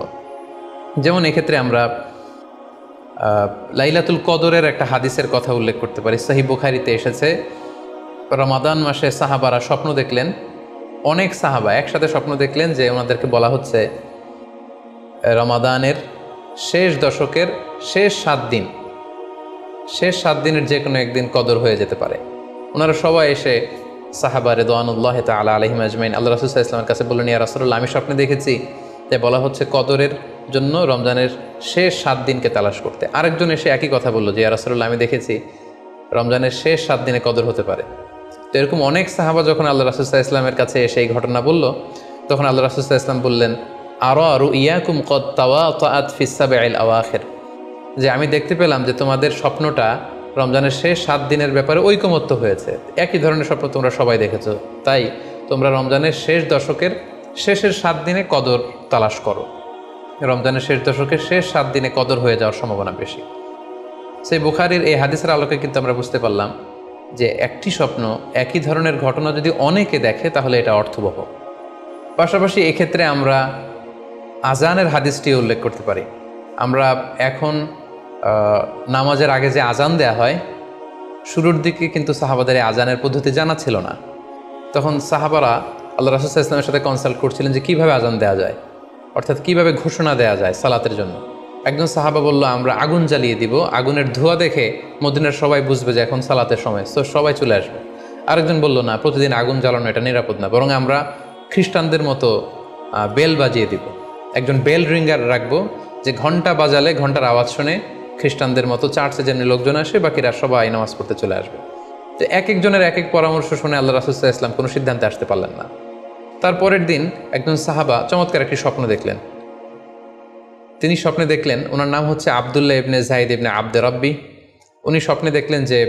যেমন এক্ষেত্রে আমরা লাইলাতুল কদরের একটা হাদিসের কথা উল্লেখ করতে পারি। সহিহ বুখারীতে এসেছে, রমাদান মাসে সাহাবারা স্বপ্ন দেখলেন, অনেক সাহাবা একসাথে স্বপ্ন দেখলেন যে ওনাদেরকে বলা হচ্ছে রমাদানের শেষ দশকের শেষ 7 দিনের যে কোনো একদিন কদর হয়ে যেতে পারে। ওনারা সবাই এসে সাহাবা রিদওয়ানুল্লাহ তাআলা আলাইহিম আজমাইন আল্লাহ রাসূল সাল্লাল্লাহু আলাইহি ওয়াসাল্লামের কাছে বললেন, ইয়া রাসূলুল্লাহ, আমি স্বপ্নে দেখেছি যে বলা হচ্ছে কদরের জন্য রমজানের শেষ 7 দিনকে তালাশ করতে। আরেকজন এসে একই কথা বললো যে ইয়া রাসূলুল্লাহ, আমি দেখেছি রমজানের শেষ 7 দিনে কদর হতে পারে। তো এরকম অনেক সাহাবা যখন আল্লাহ রাসূল সাল্লাল্লাহু আলাইহি ওয়াসাল্লামের কাছে এসে এই ঘটনা বলল, তখন আল্লাহ রাসূল সাল্লাল্লাহু আলাইহি ওয়াসাল্লাম বললেন, আরা রুইয়াকুম কদ তাওয়াতাআত ফিস সাবঈল আওয়াখির, যে আমি দেখতে পেলাম যে তোমাদের স্বপ্নটা রমজানের শেষ 7 দিনের ব্যাপারে ঐকমত্য হয়েছে, একই ধরনের স্বপ্ন তোমরা সবাই দেখেছো, তাই তোমরা রমজানের শেষ দশকের শেষের 7 দিনে কদর তালাশ করো। রমজানের শেষ দশকের শেষ 7 দিনে কদর হয়ে যাওয়ার সম্ভাবনা বেশি। সেই বুখারীর এই হাদিসের আলোকে কিন্তু আমরা বুঝতে পারলাম যে একটি স্বপ্ন, একই ধরনের ঘটনা যদি অনেকে দেখে তাহলে এটা অর্থবহ। পাশাপাশি এক্ষেত্রে আমরা আজানের হাদিসটি উল্লেখ করতে পারি। আমরা এখন নামাজের আগে যে আজান দেয়া হয়, শুরুর দিকে কিন্তু সাহাবাদের এই আজানের পদ্ধতি জানা ছিল না। তখন সাহাবারা আল্লাহ রাসূল সাল্লাল্লাহু আলাইহি ওয়াসাল্লামের সাথে কনসাল্ট করছিলেন যে কীভাবে আজান দেওয়া যায়, অর্থাৎ কীভাবে ঘোষণা দেওয়া যায় সালাতের জন্য। একজন সাহাবা বলল, আমরা আগুন জ্বালিয়ে দিব, আগুনের ধোঁয়া দেখে মদিনার সবাই বুঝবে যে এখন সালাতের সময়, তো সবাই চলে আসবে। আরেকজন বলল, না, প্রতিদিন আগুন জ্বালানো এটা নিরাপদ না, বরং আমরা খ্রিস্টানদের মতো বেল বাজিয়ে দিব, একজন বেল রিঙ্গার রাখবো, যে ঘন্টা বাজালে ঘন্টার আওয়াজ শুনে খ্রিস্টানদের মতো চার্চে যেন লোকজন আসে, বাকিরা সবাই নামাজ পড়তে চলে আসবে। তো এক একজনের এক এক পরামর্শ শুনে আল্লাহ রাসূল সাল্লাল্লাহু আলাইহি ওয়াসাল্লাম কোনো সিদ্ধান্তে আসতে পারলেন না। তারপরের দিন একজন সাহাবা চমৎকার একটি স্বপ্ন দেখলেন। তিনি স্বপ্নে দেখলেন, ওনার নাম হচ্ছে আবদুল্লাহ ইবনে যায়েদ ইবনে আবদে রব্বি। উনি স্বপ্নে দেখলেন যে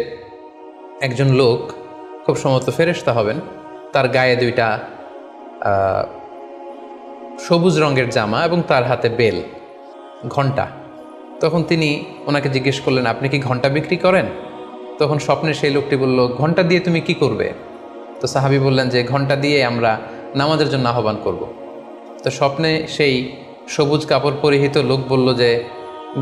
একজন লোক, খুব সম্ভবত ফেরেশতা হবেন, তার গায়ে 2টা সবুজ রঙের জামা এবং তার হাতে বেল, ঘণ্টা। তখন তিনি ওনাকে জিজ্ঞেস করলেন, আপনি কি ঘণ্টা বিক্রি করেন? তখন স্বপ্নে সেই লোকটি বলল, ঘণ্টা দিয়ে তুমি কি করবে? তো সাহাবী বললেন যে ঘণ্টা দিয়ে আমরা নামাজের জন্য আহ্বান করব। তো স্বপ্নে সেই সবুজ কাপড় পরিহিত লোক বলল যে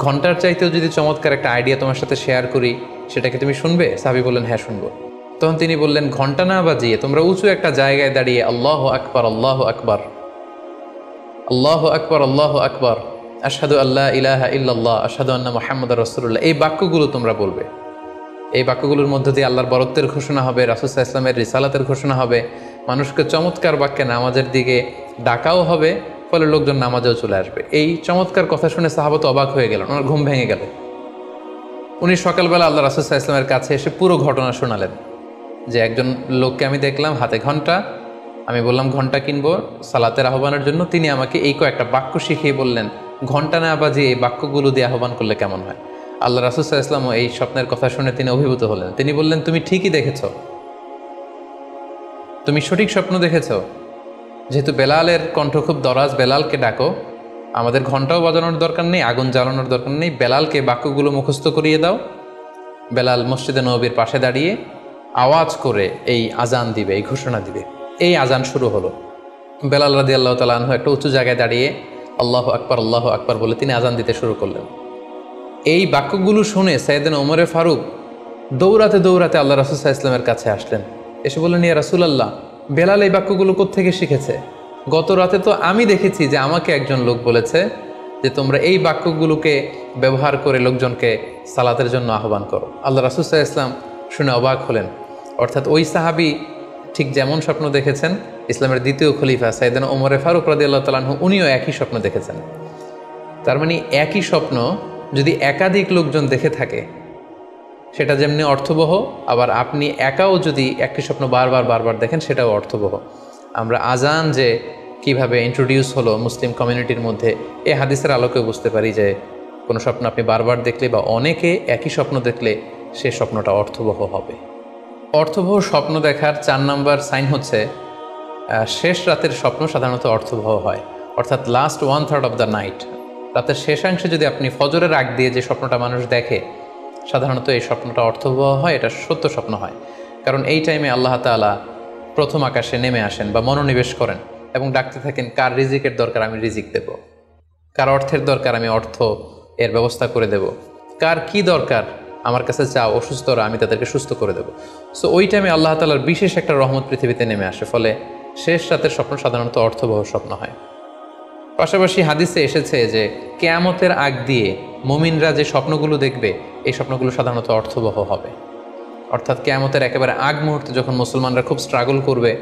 ঘণ্টার চাইতেও যদি চমৎকার একটা আইডিয়া তোমার সাথে শেয়ার করি, সেটাকে তুমি শুনবে? সাহাবী বললেন, হ্যাঁ শুনবো। তখন তিনি বললেন, ঘণ্টা না বাজিয়ে তোমরা উঁচু একটা জায়গায় দাঁড়িয়ে আল্লাহু আকবার, আল্লাহু আকবার, আল্লাহু আকবার, আল্লাহু আকবার, আশহাদু আল্লা ইলাহা ইল্লাল্লাহ, আশহাদু আন্না মুহাম্মাদুর রাসূলুল্লাহ, এই বাক্যগুলো তোমরা বলবে। এই বাক্যগুলোর মধ্য দিয়ে আল্লাহর বরত্বের ঘোষণা হবে, রাসূল সাল্লাল্লাহু আলাইহি ওয়াসাল্লামের রিসালাতের ঘোষণা হবে, মানুষকে চমৎকার বাক্যে নামাজের দিকে ডাকাও হবে, ফলে লোকজন নামাজেও চলে আসবে। এই চমৎকার কথা শুনে সাহাবা তো অবাক হয়ে গেলেন, ওনার ঘুম ভেঙে গেল। উনি সকালবেলা আল্লাহ রাসূল সাল্লাল্লাহু আলাইহি ওয়াসাল্লামের কাছে এসে পুরো ঘটনা শোনালেন যে একজন লোককে আমি দেখলাম হাতে ঘন্টা, আমি বললাম ঘন্টা কিনবো সালাতের আহ্বানের জন্য, তিনি আমাকে এই কয়েকটা বাক্য শিখিয়ে বললেন ঘন্টা না বাজিয়ে এই বাক্যগুলো দিয়ে আহ্বান করলে কেমন হয়। আল্লাহ রাসূল সাল্লাল্লাহু আলাইহি ওয়াসাল্লাম এই স্বপ্নের কথা শুনে তিনি অভিভূত হলেন। তিনি বললেন, তুমি ঠিকই দেখেছ, তুমি সঠিক স্বপ্ন দেখেছ। যেহেতু বেলালের কণ্ঠ খুব দরাজ, বেলালকে ডাকো, আমাদের ঘন্টাও বাজানোর দরকার নেই, আগুন জ্বালানোর দরকার নেই, বেলালকে বাক্যগুলো মুখস্থ করিয়ে দাও। বেলাল মসজিদে নববীর পাশে দাঁড়িয়ে আওয়াজ করে এই আজান দিবে, এই ঘোষণা দিবে। এই আজান শুরু হলো। বেলাল রাদিয়াল্লাহু তাআলা আনহু একটা উঁচু জায়গায় দাঁড়িয়ে আল্লাহু আকবার বলে তিনি আজান দিতে শুরু করলেন। এই বাক্যগুলো শুনে সাইয়েদনা ওমরে ফারুক দৌড়াতে দৌড়াতে আল্লাহ রাসূল সাল্লাল্লাহু আলাইহি ওয়াসাল্লামের কাছে আসলেন। এসে বললেন, ইয়া রাসূলুল্লাহ, বেলাল এই বাক্যগুলো কোত্থেকে শিখেছে? গত রাতে তো আমি দেখেছি যে আমাকে একজন লোক বলেছে যে তোমরা এই বাক্যগুলোকে ব্যবহার করে লোকজনকে সালাতের জন্য আহ্বান করো। আল্লাহ রাসূল সাল্লাল্লাহু আলাইহি ওয়াসাল্লাম শুনে অবাক হলেন। অর্থাৎ ওই সাহাবী ঠিক যেমন স্বপ্ন দেখেছেন, ইসলামের দ্বিতীয় খলিফা সাইয়েদনা ওমর ফারুক রাদিয়াল্লাহু তাআলা আনহু উনিও একই স্বপ্ন দেখেছেন। তার মানে একই স্বপ্ন যদি একাধিক লোকজন দেখে থাকে সেটা যেমনি অর্থবহ, আবার আপনি একাও যদি একই স্বপ্ন বারবার দেখেন সেটাও অর্থবহ। আমরা আজান যে কিভাবে ইন্ট্রোডিউস হলো মুসলিম কমিউনিটির মধ্যে, এই হাদিসের আলোকে বুঝতে পারি যে কোনো স্বপ্ন আপনি বারবার দেখলে বা অনেকে একই স্বপ্ন দেখলে সে স্বপ্নটা অর্থবহ হবে। অর্থবহ স্বপ্ন দেখার 4 নম্বর সাইন হচ্ছে শেষ রাতের স্বপ্ন সাধারণত অর্থবহ হয়। অর্থাৎ লাস্ট 1/3 অফ দ্য নাইট, রাতের শেষাংশে যদি আপনি ফজরের আগ দিয়ে যে স্বপ্নটা মানুষ দেখে, সাধারণত এই স্বপ্নটা অর্থবহ হয়, এটা সত্য স্বপ্ন হয়। কারণ এই টাইমে আল্লাহ তাআলা প্রথম আকাশে নেমে আসেন বা মনোনিবেশ করেন এবং ডাকতে থাকেন, কার রিজিকের দরকার আমি রিজিক দেব, কার অর্থের দরকার আমি অর্থ এর ব্যবস্থা করে দেব, কার কি দরকার আমার কাছে চাও, অসুস্থরা আমি তাদেরকে সুস্থ করে দেব। সো ওই টাইমে আল্লাহ তাআলার বিশেষ একটা রহমত পৃথিবীতে নেমে আসে, ফলে শেষ রাতের স্বপ্ন সাধারণত অর্থবহ স্বপ্ন হয়। পাশাপাশি হাদিসে এসেছে যে কিয়ামতের আগ দিয়ে মুমিনরা যে স্বপ্নগুলো দেখবে এই স্বপ্নগুলো সাধারণত অর্থবহ হবে। অর্থাৎ কিয়ামতের একেবারে আগ মুহূর্তে যখন মুসলমানরা খুব স্ট্রাগল করবে,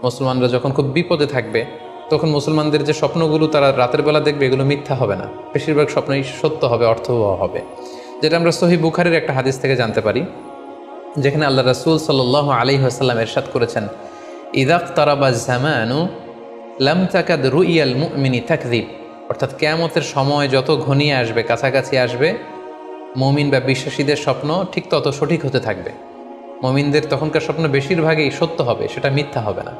মুসলমানরা যখন খুব বিপদে থাকবে, তখন মুসলমানদের যে স্বপ্নগুলো তারা রাতের বেলা দেখবে এগুলো মিথ্যা হবে না, বেশিরভাগ স্বপ্নই সত্য হবে, অর্থবহ হবে। যেটা আমরা সহিহ বুখারীর একটা হাদিস থেকে জানতে পারি, যেখানে আল্লাহ রাসূল সাল্লাল্লাহু আলাইহি ওয়াসাল্লাম ইরশাদ করেছেন, ইযা ইকতারাবা যামানু লাম তাকাদ রুইয়াল মুমিনি তাকযিব। অর্থাৎ কিয়ামতের সময় যত ঘনিয়ে আসবে, কাছাকাছি আসবে, মুমিন বা বিশ্বাসীদের স্বপ্ন ঠিক তত সঠিক হতে থাকবে। মুমিনদের তখনকার স্বপ্ন বেশিরভাগই সত্য হবে, সেটা মিথ্যা হবে না।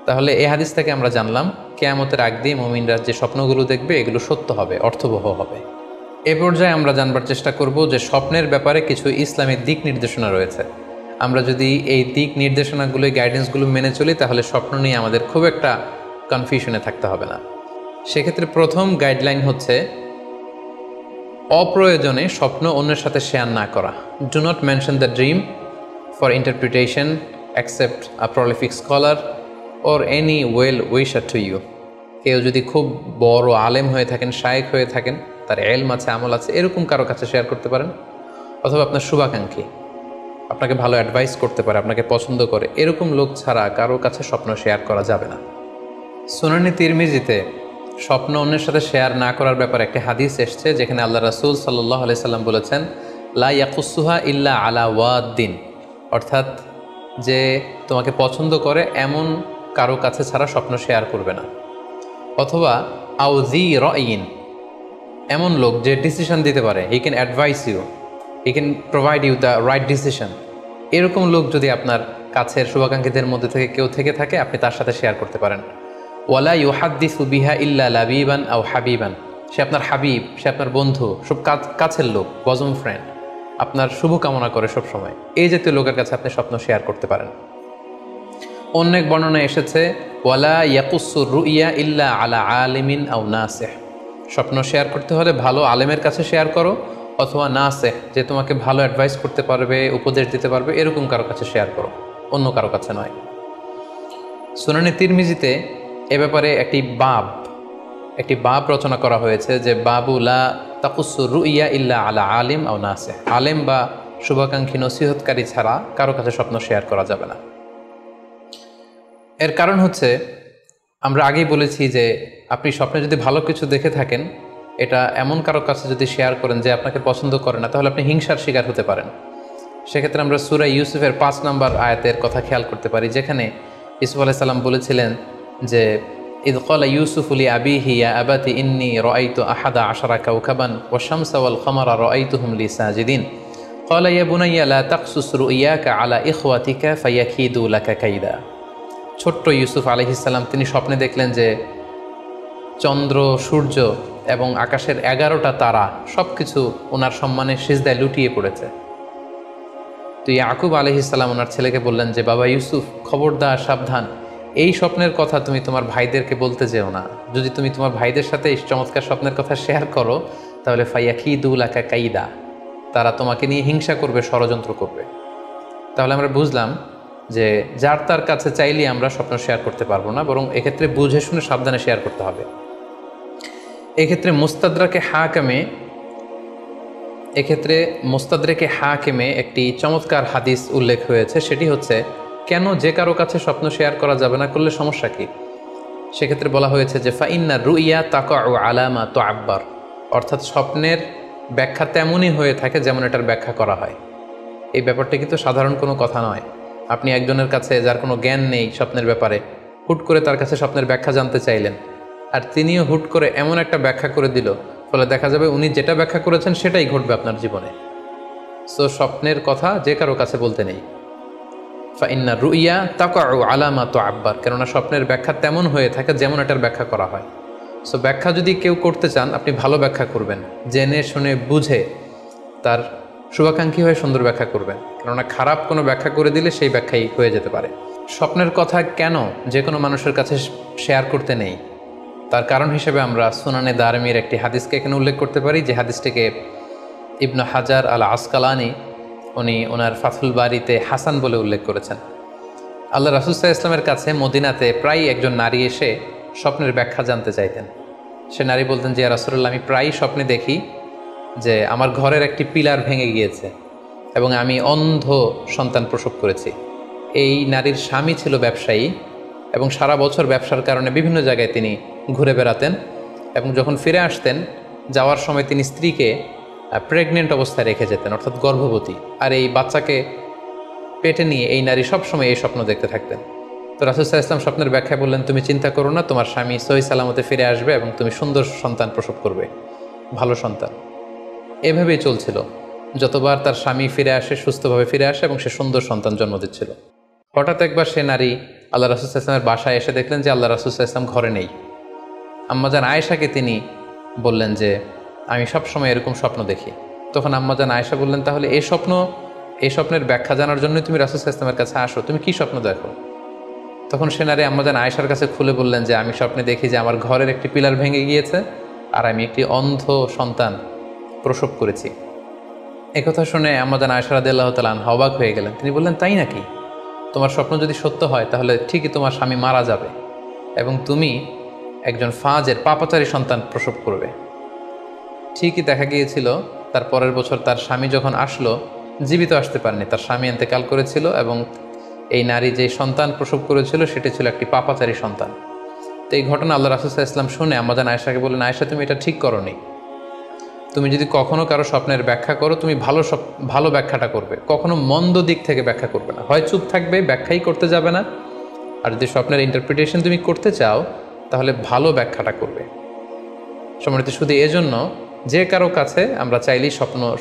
তাহলে এই হাদিস থেকে আমরা জানলাম কিয়ামতের আগ দিয়ে মুমিনরা যে স্বপ্নগুলো দেখবে এগুলো সত্য হবে, অর্থবহ হবে। এ পর্যায়ে আমরা জানবার চেষ্টা করব যে স্বপ্নের ব্যাপারে কিছু ইসলামিক দিক নির্দেশনা রয়েছে। আমরা যদি এই দিক নির্দেশনাগুলো, গাইডেন্সগুলো মেনে চলি, তাহলে স্বপ্ন নিয়ে আমাদের খুব একটা কনফিউশনে থাকতে হবে না। সেক্ষেত্রে প্রথম গাইডলাইন হচ্ছে অপ্রয়োজনে স্বপ্ন অন্যের সাথে শেয়ার না করা। Do not mention the dream for interpretation except a prolific scholar or any well wisher to you। কেউ যদি খুব বড় আলেম হয়ে থাকেন, শায়েখ হয়ে থাকেন, তার এলম আছে, আমল আছে, এরকম কারো কাছে শেয়ার করতে পারেন। অথবা আপনার শুভাকাঙ্ক্ষী, আপনাকে ভালো অ্যাডভাইস করতে পারে, আপনাকে পছন্দ করে, এরকম লোক ছাড়া কারোর কাছে স্বপ্ন শেয়ার করা যাবে না। সুনানি তিরমিজিতে স্বপ্ন অন্যের সাথে শেয়ার না করার ব্যাপারে একটি হাদিস এসছে, যেখানে আল্লাহ রাসূল সাল্লাল্লাহু আলাইহি সাল্লাম বলেছেন, লা ইয়াকুসুহা ইল্লা আলা ওয়াদ্দিন। অর্থাৎ যে তোমাকে পছন্দ করে এমন কারো কাছে ছাড়া স্বপ্ন শেয়ার করবে না। অথবা আউজি রাইন, এমন লোক যে ডিসিশন দিতে পারে, he can advise you, he can provide you the right decision, এরকম লোক যদি আপনার কাছের শুভাকাঙ্ক্ষীদের মধ্যে থেকে কেউ থেকে থাকে, আপনি তার সাথে শেয়ার করতে পারেন। ওয়ালা ইউহাদ্দিসু বিহা ইল্লা লাবিবান আও হাবিবান, সে আপনার হাবিব, সে আপনার বন্ধু, সব কাছের লোক, বজম ফ্রেন্ড, আপনার শুভ কামনা করে সব সময়, এই জাতীয় লোকের কাছে আপনি স্বপ্ন শেয়ার করতে পারেন। অন্য এক বর্ণনায় এসেছে, ওয়ালা ইয়াকুসুর রুইয়া ইল্লা আলা আলিমিন আও নাসিহ, স্বপ্ন শেয়ার করতে হলে ভালো আলেমের কাছে শেয়ার করো, অথবা নাসিহ, যে তোমাকে ভালো অ্যাডভাইস করতে পারবে, উপদেশ দিতে পারবে, এরকম কারো কাছে শেয়ার করো, অন্য কারো কাছে নয়। সুনানি তিরমিজিতে এ ব্যাপারে একটি বাব রচনা করা হয়েছে, যে বাবু লা তাকুসুর রুইয়া ইল্লা আলা আলিম আও নাসিহ, আলেম বা শুভাকাঙ্ক্ষী নসিহতকারী ছাড়া কারো কাছে স্বপ্ন শেয়ার করা যাবে না। এর কারণ হচ্ছে, আমরা আগেই বলেছি যে আপনি স্বপ্নে যদি ভালো কিছু দেখে থাকেন, এটা এমন কারো কাছে যদি শেয়ার করেন যে আপনাকে পছন্দ করে না, তাহলে আপনি হিংসার শিকার হতে পারেন। সেক্ষেত্রে আমরা সূরা ইউসুফের 5 নম্বর আয়াতের কথা খেয়াল করতে পারি, যেখানে ইউসুফ আলাইহিস সালাম বলেছিলেন যে ইদ ক্বালা ইউসুফু লি আবিহি ইয়া আবাতি ইন্নী রাআইতু আহাদা আশারা কাওকাবান ওয়াশ শামসা ওয়াল কমারা রাআইতুহুম লি সাজিদিন ক্বালা ইয়া বুনাইয়া লা তাকসুস রুইয়াকা আলা ইখওয়াতিকা ফায়াকিদু লাকা কাইদা। ছোট্ট ইউসুফ আলাইহিস সালাম তিনি স্বপ্নে দেখলেন যে চন্দ্র, সূর্য এবং আকাশের 11টা তারা সব কিছু ওনার সম্মানে সিজদায় লুটিয়ে পড়েছে। তো ইয়াকুব আলাইহিস সালাম ওনার ছেলেকে বললেন যে বাবা ইউসুফ, খবরদার, সাবধান, এই স্বপ্নের কথা তুমি তোমার ভাইদেরকে বলতে যেও না। যদি তুমি তোমার ভাইদের সাথে এই চমৎকার স্বপ্নের কথা শেয়ার করো, তাহলে ফায়াকিদু লাকা কাইদা, তারা তোমাকে নিয়ে হিংসা করবে, ষড়যন্ত্র করবে। তাহলে আমরা বুঝলাম যে যার তার কাছে চাইলে আমরা স্বপ্ন শেয়ার করতে পারবো না, বরং এক্ষেত্রে বুঝে শুনে সাবধানে শেয়ার করতে হবে। এক্ষেত্রে মুস্তাদরেকে হাকিমে একটি চমৎকার হাদিস উল্লেখ হয়েছে, সেটি হচ্ছে কেন যে কারো কাছে স্বপ্ন শেয়ার করা যাবে না, করলে সমস্যা কি। সেক্ষেত্রে বলা হয়েছে যে ফাইন্না রুইয়া তাকাউ আলামা তুআব্বার, অর্থাৎ স্বপ্নের ব্যাখ্যা তেমনই হয়ে থাকে যেমন এটার ব্যাখ্যা করা হয়। এই ব্যাপারটা কিন্তু সাধারণ কোনো কথা নয়। আপনি একজনের কাছে যার কোনো জ্ঞান নেই স্বপ্নের ব্যাপারে, হুট করে তার কাছে স্বপ্নের ব্যাখ্যা জানতে চাইলেন, আর তিনিও হুট করে এমন একটা ব্যাখ্যা করে দিল, ফলে দেখা যাবে উনি যেটা ব্যাখ্যা করেছেন সেটাই ঘটবে আপনার জীবনে। সো স্বপ্নের কথা যে কারো কাছে বলতে নেই। ফাইন্না রুইয়া তাকাউ আলামা তুআব্বার, কেননা স্বপ্নের ব্যাখ্যা তেমন হয়ে থাকে যেমন এটার ব্যাখ্যা করা হয়। সো ব্যাখ্যা যদি কেউ করতে চান, আপনি ভালো ব্যাখ্যা করবেন, জেনে শুনে বুঝে তার শুভাকাঙ্ক্ষী হয়ে সুন্দর ব্যাখ্যা করবেন, কেননা খারাপ কোনো ব্যাখ্যা করে দিলে সেই ব্যাখ্যাই হয়ে যেতে পারে। স্বপ্নের কথা কেন যে কোনো মানুষের কাছে শেয়ার করতে নেই, তার কারণ হিসেবে আমরা সুনানে দারমির একটি হাদিসকে এখানে উল্লেখ করতে পারি, যে হাদিসটিকে ইবনে হাজার আল আসকালানি উনি ওনার ফাথুল বারিতে হাসান বলে উল্লেখ করেছেন। আল্লাহ রাসূল সাল্লাল্লাহু আলাইহি ওয়াসাল্লামের কাছে মদিনাতে প্রায় একজন নারী এসে স্বপ্নের ব্যাখ্যা জানতে চাইতেন। সে নারী বলতেন যে ইয়া রাসূলুল্লাহ, আমি প্রায়ই স্বপ্নে দেখি যে আমার ঘরের একটি পিলার ভেঙে গিয়েছে এবং আমি অন্ধ সন্তান প্রসব করেছি। এই নারীর স্বামী ছিল ব্যবসায়ী এবং সারা বছর ব্যবসার কারণে বিভিন্ন জায়গায় তিনি ঘুরে বেড়াতেন, এবং যখন ফিরে আসতেন যাওয়ার সময় তিনি স্ত্রীকে প্রেগনেন্ট অবস্থায় রেখে যেতেন, অর্থাৎ গর্ভবতী, আর এই বাচ্চাকে পেটে নিয়ে এই নারী সবসময় এই স্বপ্ন দেখতে থাকতেন। তো রাসূল সাল্লাল্লাহু আলাইহি ওয়াসাল্লাম স্বপ্নের ব্যাখ্যা বললেন, তুমি চিন্তা করো না, তোমার স্বামী সহি সালামতে ফিরে আসবে এবং তুমি সুন্দর সন্তান প্রসব করবে, ভালো সন্তান। এভাবেই চলছিল, যতবার তার স্বামী ফিরে আসে, সুস্থভাবে ফিরে আসে এবং সে সুন্দর সন্তান জন্ম দিচ্ছিল। হঠাৎ একবার সে নারী আল্লাহ রাসূল সাল্লাল্লাহু আলাইহি ওয়াসাল্লামের বাসায় এসে দেখলেন যে আল্লাহ রাসূল সাল্লাল্লাহু আলাইহি ওয়াসাল্লাম ঘরে নেই। আম্মাজান আয়েশাকে তিনি বললেন যে আমি সবসময় এরকম স্বপ্ন দেখি। তখন আম্মাজান আয়েশা বললেন, তাহলে এই স্বপ্নের ব্যাখ্যা জানার জন্যই তুমি রাসূল সাল্লাল্লাহু আলাইহি ওয়াসাল্লামের কাছে আসো, তুমি কি স্বপ্ন দেখো? তখন সে নারী আম্মাজান আয়েশার কাছে খুলে বললেন যে আমি স্বপ্নে দেখি যে আমার ঘরের একটি পিলার ভেঙে গিয়েছে আর আমি একটি অন্ধ সন্তান প্রসব করেছি। একথা শুনে আম্মাজান আয়েশা রাদিয়াল্লাহু তাআলা আনহা অবাক হয়ে গেলেন। তিনি বললেন, তাই নাকি? তোমার স্বপ্ন যদি সত্য হয় তাহলে ঠিকই তোমার স্বামী মারা যাবে এবং তুমি একজন ফাজের পাপাচারী সন্তান প্রসব করবে। ঠিকই দেখা গিয়েছিল তার পরের বছর তার স্বামী যখন আসলো, জীবিত আসতে পারেনি, তার স্বামী ইন্তেকাল করেছিল এবং এই নারী যে সন্তান প্রসব করেছিল সেটি ছিল একটি পাপাচারী সন্তান। তো এই ঘটনা আল্লাহ রাসূল সাল্লাল্লাহু আলাইহি ওয়াসাল্লাম শুনে আম্মাজান আয়েশাকে বললেন, আয়েশা, তুমি এটা ঠিক করোনি। তুমি যদি কখনো কারো স্বপ্নের ব্যাখ্যা করো, তুমি ভালো ব্যাখ্যাটা করবে, কখনো মন্দ দিক থেকে ব্যাখ্যা করবে না। হয় চুপ থাকবে, ব্যাখ্যাই করতে যাবে না, আর যদি স্বপ্নের ইন্টারপ্রিটেশন তুমি করতে চাও তাহলে ভালো ব্যাখ্যাটা করবে। সম্মানিত, শুধু এজন্য যে কারো কাছে আমরা চাইলেই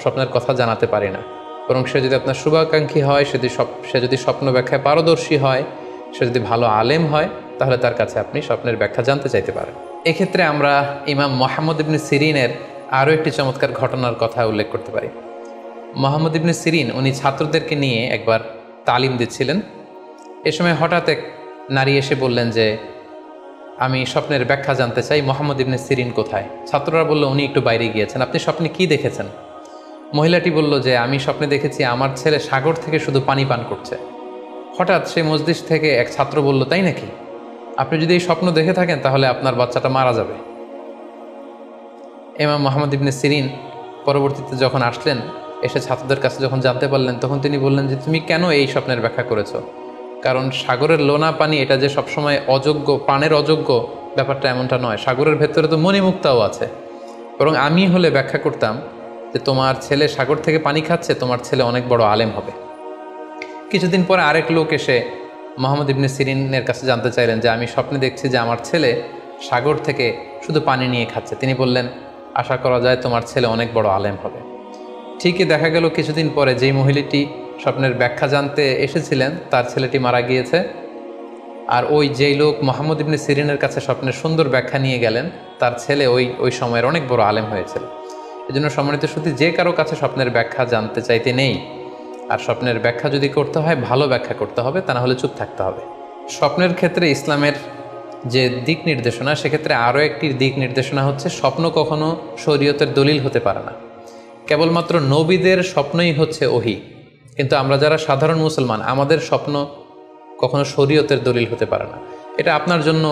স্বপ্নের কথা জানাতে পারি না, বরং সে যদি আপনার শুভাকাঙ্ক্ষী হয়, সে যদি স্বপ্ন ব্যাখ্যায় পারদর্শী হয়, সে যদি ভালো আলেম হয়, তাহলে তার কাছে আপনি স্বপ্নের ব্যাখ্যা জানতে চাইতে পারেন। এক্ষেত্রে আমরা ইমাম মুহাম্মদ ইবনে সিরিনের আরও একটি চমৎকার ঘটনার কথা উল্লেখ করতে পারি। মুহাম্মদ ইবনে সিরিন উনি ছাত্রদেরকে নিয়ে একবার তালিম দিচ্ছিলেন। এ সময় হঠাৎ এক নারী এসে বললেন যে আমি স্বপ্নের ব্যাখ্যা জানতে চাই, মুহাম্মদ ইবনে সিরিন কোথায়? ছাত্ররা বলল, উনি একটু বাইরে গিয়েছেন। আপনি স্বপ্নে কি দেখেছেন? মহিলাটি বলল যে আমি স্বপ্নে দেখেছি আমার ছেলে সাগর থেকে শুধু পানি পান করছে। হঠাৎ সেই মসজিদ থেকে এক ছাত্র বলল, তাই নাকি? আপনি যদি এই স্বপ্ন দেখে থাকেন তাহলে আপনার বাচ্চাটা মারা যাবে। ইমাম মুহাম্মদ ইবনে সিরিন পরবর্তীতে যখন আসলেন, এসে ছাত্রদের কাছে যখন জানতে পারলেন, তখন তিনি বললেন যে তুমি কেন এই স্বপ্নের ব্যাখ্যা করেছো? কারণ সাগরের লোনা পানি এটা যে সবসময় অযোগ্য, পানের অযোগ্য ব্যাপারটা এমনটা নয়, সাগরের ভেতরে তো মণিমুক্তাও আছে। বরং আমি হলে ব্যাখ্যা করতাম যে তোমার ছেলে সাগর থেকে পানি খাচ্ছে, তোমার ছেলে অনেক বড় আলেম হবে। কিছুদিন পরে আরেক লোক এসে মোহাম্মদ ইবনে সিরিনের কাছে জানতে চাইলেন যে আমি স্বপ্নে দেখছি যে আমার ছেলে সাগর থেকে শুধু পানি নিয়ে খাচ্ছে। তিনি বললেন, আশা করা যায় তোমার ছেলে অনেক বড় আলেম হবে। ঠিকই দেখা গেল কিছুদিন পরে যেই মহিলাটি স্বপ্নের ব্যাখ্যা জানতে এসেছিলেন তার ছেলেটি মারা গিয়েছে। আর ওই যেই লোক মোহাম্মদ ইবনে সিরিনের কাছে স্বপ্নের সুন্দর ব্যাখ্যা নিয়ে গেলেন, তার ছেলে ওই সময়ের অনেক বড় আলেম হয়েছিল। এই জন্য সম্মানিত শুধু যে কারো কাছে স্বপ্নের ব্যাখ্যা জানতে চাইতে নেই। আর স্বপ্নের ব্যাখ্যা যদি করতে হয় ভালো ব্যাখ্যা করতে হবে, তা না হলে চুপ থাকতে হবে। স্বপ্নের ক্ষেত্রে ইসলামের যে দিক নির্দেশনা, সেক্ষেত্রে আরও একটি দিক নির্দেশনা হচ্ছে স্বপ্ন কখনো শরীয়তের দলিল হতে পারে না। কেবলমাত্র নবীদের স্বপ্নই হচ্ছে ওহী, কিন্তু আমরা যারা সাধারণ মুসলমান আমাদের স্বপ্ন কখনো শরীয়তের দলিল হতে পারে না। এটা আপনার জন্য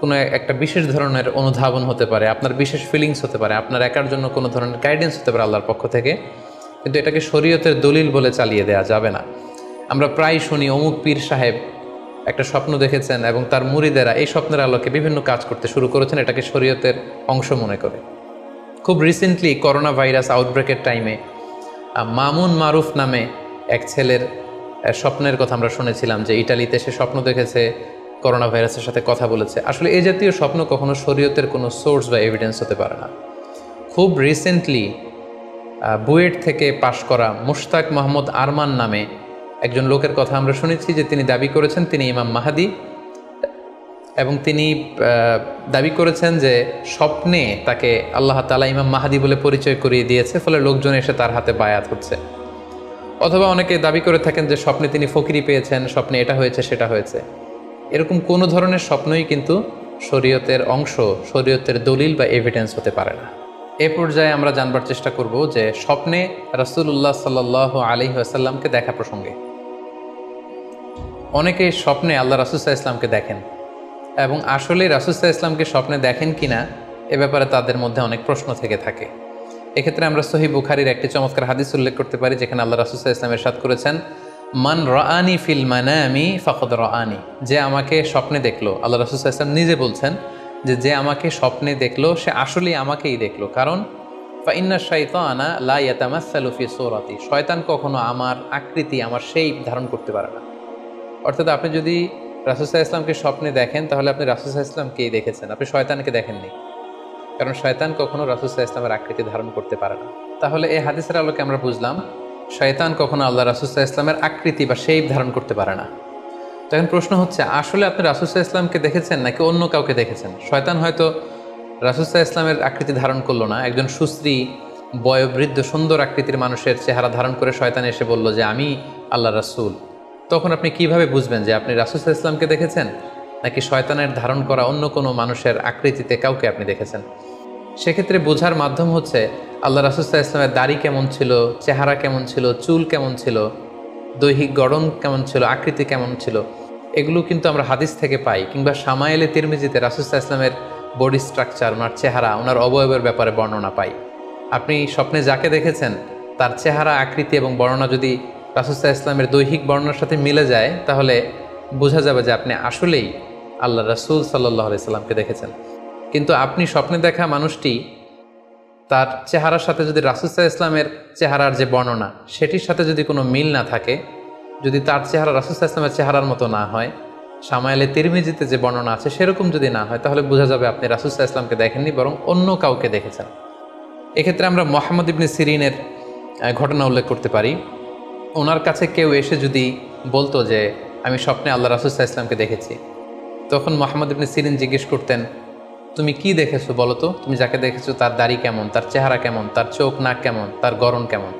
কোনো একটা বিশেষ ধরনের অনুধাবন হতে পারে, আপনার বিশেষ ফিলিংস হতে পারে, আপনার একার জন্য কোনো ধরনের গাইডেন্স হতে পারে আল্লাহর পক্ষ থেকে, কিন্তু এটাকে শরীয়তের দলিল বলে চালিয়ে দেওয়া যাবে না। আমরা প্রায় শুনি অমুক পীর সাহেব একটা স্বপ্ন দেখেছেন এবং তার মুরিদেরা এই স্বপ্নের আলোকে বিভিন্ন কাজ করতে শুরু করেছেন, এটাকে শরীয়তের অংশ মনে করে। খুব রিসেন্টলি করোনা ভাইরাস আউটব্রেকের টাইমে মামুন মারুফ নামে এক ছেলের স্বপ্নের কথা আমরা শুনেছিলাম যে ইটালিতে সে স্বপ্ন দেখেছে, করোনা ভাইরাসের সাথে কথা বলেছে। আসলে এই জাতীয় স্বপ্ন কখনো শরীয়তের কোনো সোর্স বা এভিডেন্স হতে পারে না। খুব রিসেন্টলি বুয়েট থেকে পাশ করা মুশতাক মোহাম্মদ আরমান নামে একজন লোকের কথা আমরা শুনেছি যে তিনি দাবি করেছেন তিনি ইমাম মাহাদি, এবং তিনি দাবি করেছেন যে স্বপ্নে তাকে আল্লাহ তাআলা ইমাম মাহাদি বলে পরিচয় করিয়ে দিয়েছে, ফলে লোকজন এসে তার হাতে বায়াত হচ্ছে। অথবা অনেকে দাবি করে থাকেন যে স্বপ্নে তিনি ফকিরি পেয়েছেন, স্বপ্নে এটা হয়েছে সেটা হয়েছে। এরকম কোনো ধরনের স্বপ্নই কিন্তু শরীয়তের অংশ, শরীয়তের দলিল বা এভিডেন্স হতে পারে না। এ পর্যায়ে আমরা জানবার চেষ্টা করব যে স্বপ্নে রাসূলুল্লাহ সাল্লাল্লাহু আলাইহি ওয়াসাল্লামকে দেখা প্রসঙ্গে অনেকে স্বপ্নে আল্লাহ রাসূল সাল্লাল্লাহু আলাইহি ওয়াসাল্লামকে দেখেন, এবং আসলে রাসূল সাল্লাল্লাহু আলাইহি ওয়াসাল্লামকে স্বপ্নে দেখেন কিনা এ ব্যাপারে তাদের মধ্যে অনেক প্রশ্ন থেকে থাকে। এক্ষেত্রে আমরা সহিহ বুখারীর একটি চমৎকার হাদিস উল্লেখ করতে পারি, যেখানে আল্লাহ রাসূল সাল্লাল্লাহু আলাইহি ওয়াসাল্লাম ইরশাদ করেছেন, মান রাআনি ফিল মানামি ফাকাদ রাআনি। যে আমাকে স্বপ্নে দেখলো, আল্লাহ রাসূল সাল্লাল্লাহু আলাইহি ওয়াসাল্লাম নিজে বলছেন যে আমাকে স্বপ্নে দেখলো সে আসলেই আমাকেই দেখলো। কারণ ফা ইন্না শাইতানা লা ইয়াতামাসসালু ফি সূরাতি, শয়তান কখনো আমার আকৃতি, আমার শেপ ধারণ করতে পারে না। অর্থাৎ আপনি যদি রাসূল সাল্লাল্লাহু আলাইহি ওয়াসাল্লামকে স্বপ্নে দেখেন তাহলে আপনি রাসূল সাল্লাল্লাহু আলাইহি ওয়াসাল্লামকেই দেখেছেন, আপনি শয়তানকে দেখেননি। কারণ শয়তান কখনো রাসূল সাল্লাল্লাহু আলাইহি ওয়াসাল্লামের আকৃতি ধারণ করতে পারে না। তাহলে এই হাদিসের আলোকে আমরা বুঝলাম শয়তান কখনো আল্লাহ রাসূল সাল্লাল্লাহু আলাইহি ওয়াসাল্লামের আকৃতি বা শেপ ধারণ করতে পারে না। তখন প্রশ্ন হচ্ছে, আসলে আপনি রাসূল সাল্লাল্লাহু আলাইহি ওয়াসাল্লামকে দেখেছেন নাকি অন্য কাউকে দেখেছেন? শয়তান হয়তো রাসূল সাল্লাল্লাহু আলাইহি ওয়াসাল্লামের আকৃতি ধারণ করলো না, একজন সুশ্রী বয়োবৃদ্ধ সুন্দর আকৃতির মানুষের চেহারা ধারণ করে শয়তান এসে বলল যে আমি আল্লাহ রাসূল। তখন আপনি কিভাবে বুঝবেন যে আপনি রাসূল সাল্লাল্লাহু আলাইহি ওয়াসাল্লামকে দেখেছেন নাকি শয়তানের ধারণ করা অন্য কোনো মানুষের আকৃতিতে কাউকে আপনি দেখেছেন? সেক্ষেত্রে বোঝার মাধ্যম হচ্ছে আল্লাহ রাসূল সাল্লাল্লাহু আলাইহি ওয়াসাল্লামের দাড়ি কেমন ছিল, চেহারা কেমন ছিল, চুল কেমন ছিল, দৈহিক গড়ন কেমন ছিল, আকৃতি কেমন ছিল, এগুলো কিন্তু আমরা হাদিস থেকে পাই, কিংবা শামায়েলে তিরমিজিতে রাসূল সাল্লাল্লাহু আলাইহি ওয়াসাল্লামের বডি স্ট্রাকচার, ওনার চেহারা, ওনার অবয়বের ব্যাপারে বর্ণনা পাই। আপনি স্বপ্নে যাকে দেখেছেন তার চেহারা, আকৃতি এবং বর্ণনা যদি রাসূল সাল্লাল্লাহু আলাইহি ওয়াসাল্লামের দৈহিক বর্ণনার সাথে মিলে যায় তাহলে বোঝা যাবে যে আপনি আসলেই আল্লাহ রাসূল সাল্লাল্লাহু আলাইহি ওয়াসাল্লামকে দেখেছেন। কিন্তু আপনি স্বপ্নে দেখা মানুষটি তার চেহারার সাথে যদি রাসূল সাল্লাল্লাহু আলাইহি ওয়াসাল্লামের চেহারার যে বর্ণনা সেটির সাথে যদি কোনো মিল না থাকে, যদি তার চেহারা রাসূল সাল্লাল্লাহু আলাইহি ওয়াসাল্লামের চেহারার মতো না হয়, শামায়েলে তিরমিজিতে যে বর্ণনা আছে সেরকম যদি না হয়, তাহলে বোঝা যাবে আপনি রাসূল সাল্লাল্লাহু আলাইহি ওয়াসাল্লামকে দেখেননি, বরং অন্য কাউকে দেখেছেন। এক্ষেত্রে আমরা মুহাম্মদ ইবনে সিরিনের ঘটনা উল্লেখ করতে পারি। ওনার কাছে কেউ এসে যদি বলতো যে আমি স্বপ্নে আল্লাহ রাসূল সাল্লাল্লাহু আলাইহি ওয়াসাল্লামকে দেখেছি, তখন মুহাম্মদ ইবনে সিরিন জিজ্ঞেস করতেন, তুমি কি দেখেছো বলো তো? তুমি যাকে দেখেছো তার দাড়ি কেমন, তার চেহারা কেমন, তার চোখ নাক কেমন, তার গড়ন কেমন?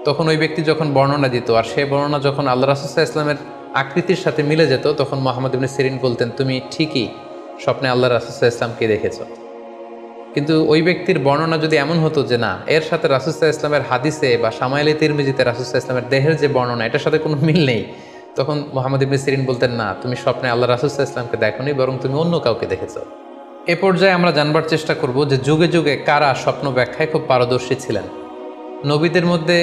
তখন ওই ব্যক্তি যখন বর্ণনা দিত আর সেই বর্ণনা যখন আল্লাহ রাসূল সাল্লাল্লাহু আলাইহি ওয়াসাল্লামের আকৃতির সাথে মিলে যেত, তখন মুহাম্মদ ইবনে সিরিন বলতেন, তুমি ঠিকই স্বপ্নে আল্লাহ রাসূল সাল্লাল্লাহু আলাইহি ওয়াসাল্লামকে দেখেছো। কিন্তু ওই ব্যক্তির বর্ণনা যদি এমন হতো যে না, এর সাথে রাসূল সাল্লাল্লাহু আলাইহি ওয়াসাল্লামের হাদিসে বা শামায়েলে তিরমিজিতে রাসূল সাল্লাল্লাহু আলাইহি ওয়াসাল্লামের দেহের যে বর্ণনা এটার সাথে কোনো মিল নেই, তখন মুহাম্মদ ইবনে সিরিন বলতেন, না, তুমি স্বপ্নে আল্লাহ রাসূল সাল্লাল্লাহু আলাইহি ওয়াসাল্লামকে দেখোনি, বরং তুমি অন্য কাউকে দেখেছো। এ পর্যায়ে আমরা জানবার চেষ্টা করব যে যুগে যুগে কারা স্বপ্ন ব্যাখ্যায় খুব পারদর্শী ছিলেন। নবীদের মধ্যে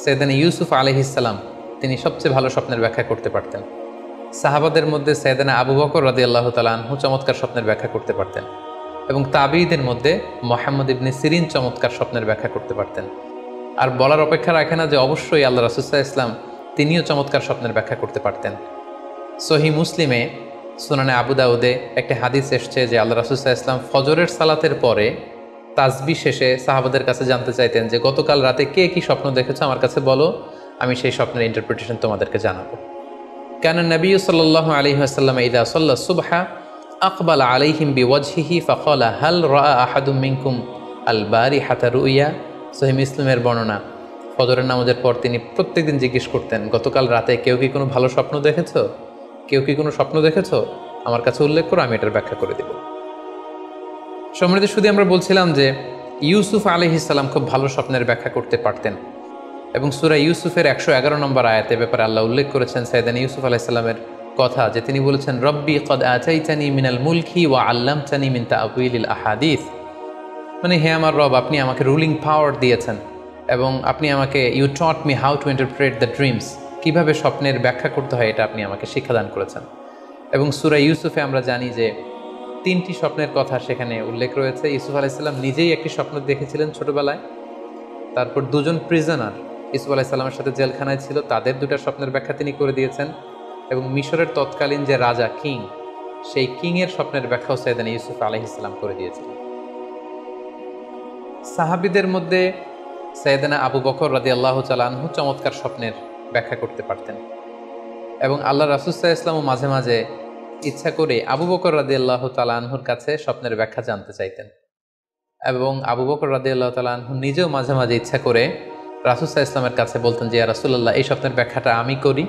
সাইয়েদনা ইউসুফ আলাইহিস সালাম তিনি সবচেয়ে ভালো স্বপ্নের ব্যাখ্যা করতে পারতেন। সাহাবাদের মধ্যে সাইয়েদনা আবু বকর রাদিয়াল্লাহু তাআলা আনহু চমৎকার স্বপ্নের ব্যাখ্যা করতে পারতেন, এবং তাবিঈদের মধ্যে মুহাম্মদ ইবনে সিরিন চমৎকার স্বপ্নের ব্যাখ্যা করতে পারতেন। আর বলার অপেক্ষা রাখে না যে অবশ্যই আল্লাহ রাসূল সাল্লাল্লাহু আলাইহি ওয়াসাল্লাম তিনিও চমৎকার স্বপ্নের ব্যাখ্যা করতে পারতেন। সহিহ মুসলিমে, সুনানে আবু দাউদে একটি হাদিস এসছে যে আল্লাহ রাসূল সাল্লাল্লাহু আলাইহি ওয়াসাল্লাম ফজরের সালাতের পরে তাসবিহ শেষে সাহাবাদের কাছে জানতে চাইতেন যে গতকাল রাতে কে কি স্বপ্ন দেখেছো আমার কাছে বলো, আমি সেই স্বপ্নের ইন্টারপ্রিটেশন তোমাদেরকে জানাবো। কানা নবী সাল্লাল্লাহু আলাইহি ওয়াসাল্লাম ইযা সাল্লা সুবহা আকবালা আলাইহিম বিওয়াজহিহি ফাকালা হাল রাআ আহাদুম মিনকুম আল বারিহাতা রুইয়া। সহিহ মুসলিমের বর্ণনা, ফজরের নামাজের পর তিনি প্রত্যেকদিন জিজ্ঞেস করতেন, গতকাল রাতে কেউ কি কোনো ভালো স্বপ্ন দেখেছো, কেউ কি কোনো স্বপ্ন দেখেছো, আমার কাছে উল্লেখ করো, আমি এটার ব্যাখ্যা করে দেব। সম্মানিত শুধু আমরা বলছিলাম যে ইউসুফ আলাইহিস সালাম খুব ভালো স্বপ্নের ব্যাখ্যা করতে পারতেন, এবং সূরা ইউসুফের 111 নম্বর আয়াতে ব্যাপারে আল্লাহ উল্লেখ করেছেন সাইয়েদনা ইউসুফ আলাইহিস সালামের কথা, যে তিনি বলেছেন রব্বি কদ আতাইতানি মিনাল মুলকি ওয়া আল্লামতানি মিন তাআউইলিল আহাদিস। মানে হে আমার রব, আপনি আমাকে রুলিং পাওয়ার দিয়েছেন এবং আপনি আমাকে you taught me how to interpret the dreams, কীভাবে স্বপ্নের ব্যাখ্যা করতে হয় এটা আপনি আমাকে শিক্ষাদান করেছেন। এবং সূরা ইউসুফে আমরা জানি যে 3টি স্বপ্নের কথা সেখানে উল্লেখ রয়েছে। ইউসুফ আলাইহিস সালাম নিজেই একটি স্বপ্ন দেখেছিলেন ছোটবেলায়, তারপর 2জন প্রিজনার ইউসুফ আলাইহিস সালামের সাথে জেলখানায় ছিল, তাদের 2টা স্বপ্নের ব্যাখ্যা তিনি করে দিয়েছেন, এবং মিশরের তৎকালীন যে রাজা কিং, সেই কিংয়ের স্বপ্নের ব্যাখ্যাও সাইয়েদনা ইউসুফ আলাইহিস সালাম করে দিয়েছিলেন। সাহাবীদের মধ্যে সাইয়েদনা আবু বকর রাদিয়াল্লাহু তাআলা আনহু চমৎকার স্বপ্নের ব্যাখ্যা করতে পারতেন, এবং আল্লাহ রাসূল সাল্লাল্লাহু আলাইহি ওয়াসাল্লামও মাঝে মাঝে ইচ্ছা করে আবু বকর রাদিয়াল্লাহু তাআলা আনহুর কাছে স্বপ্নের ব্যাখ্যা জানতে চাইতেন, এবং আবু বকর রাদিয়াল্লাহু তাআলা আনহু নিজেও মাঝে মাঝে ইচ্ছা করে রাসূল সাল্লাল্লাহু আলাইহি ওয়াসাল্লামের কাছে বলতেন যে ইয়া রাসূলুল্লাহ, এই স্বপ্নের ব্যাখ্যাটা আমি করি।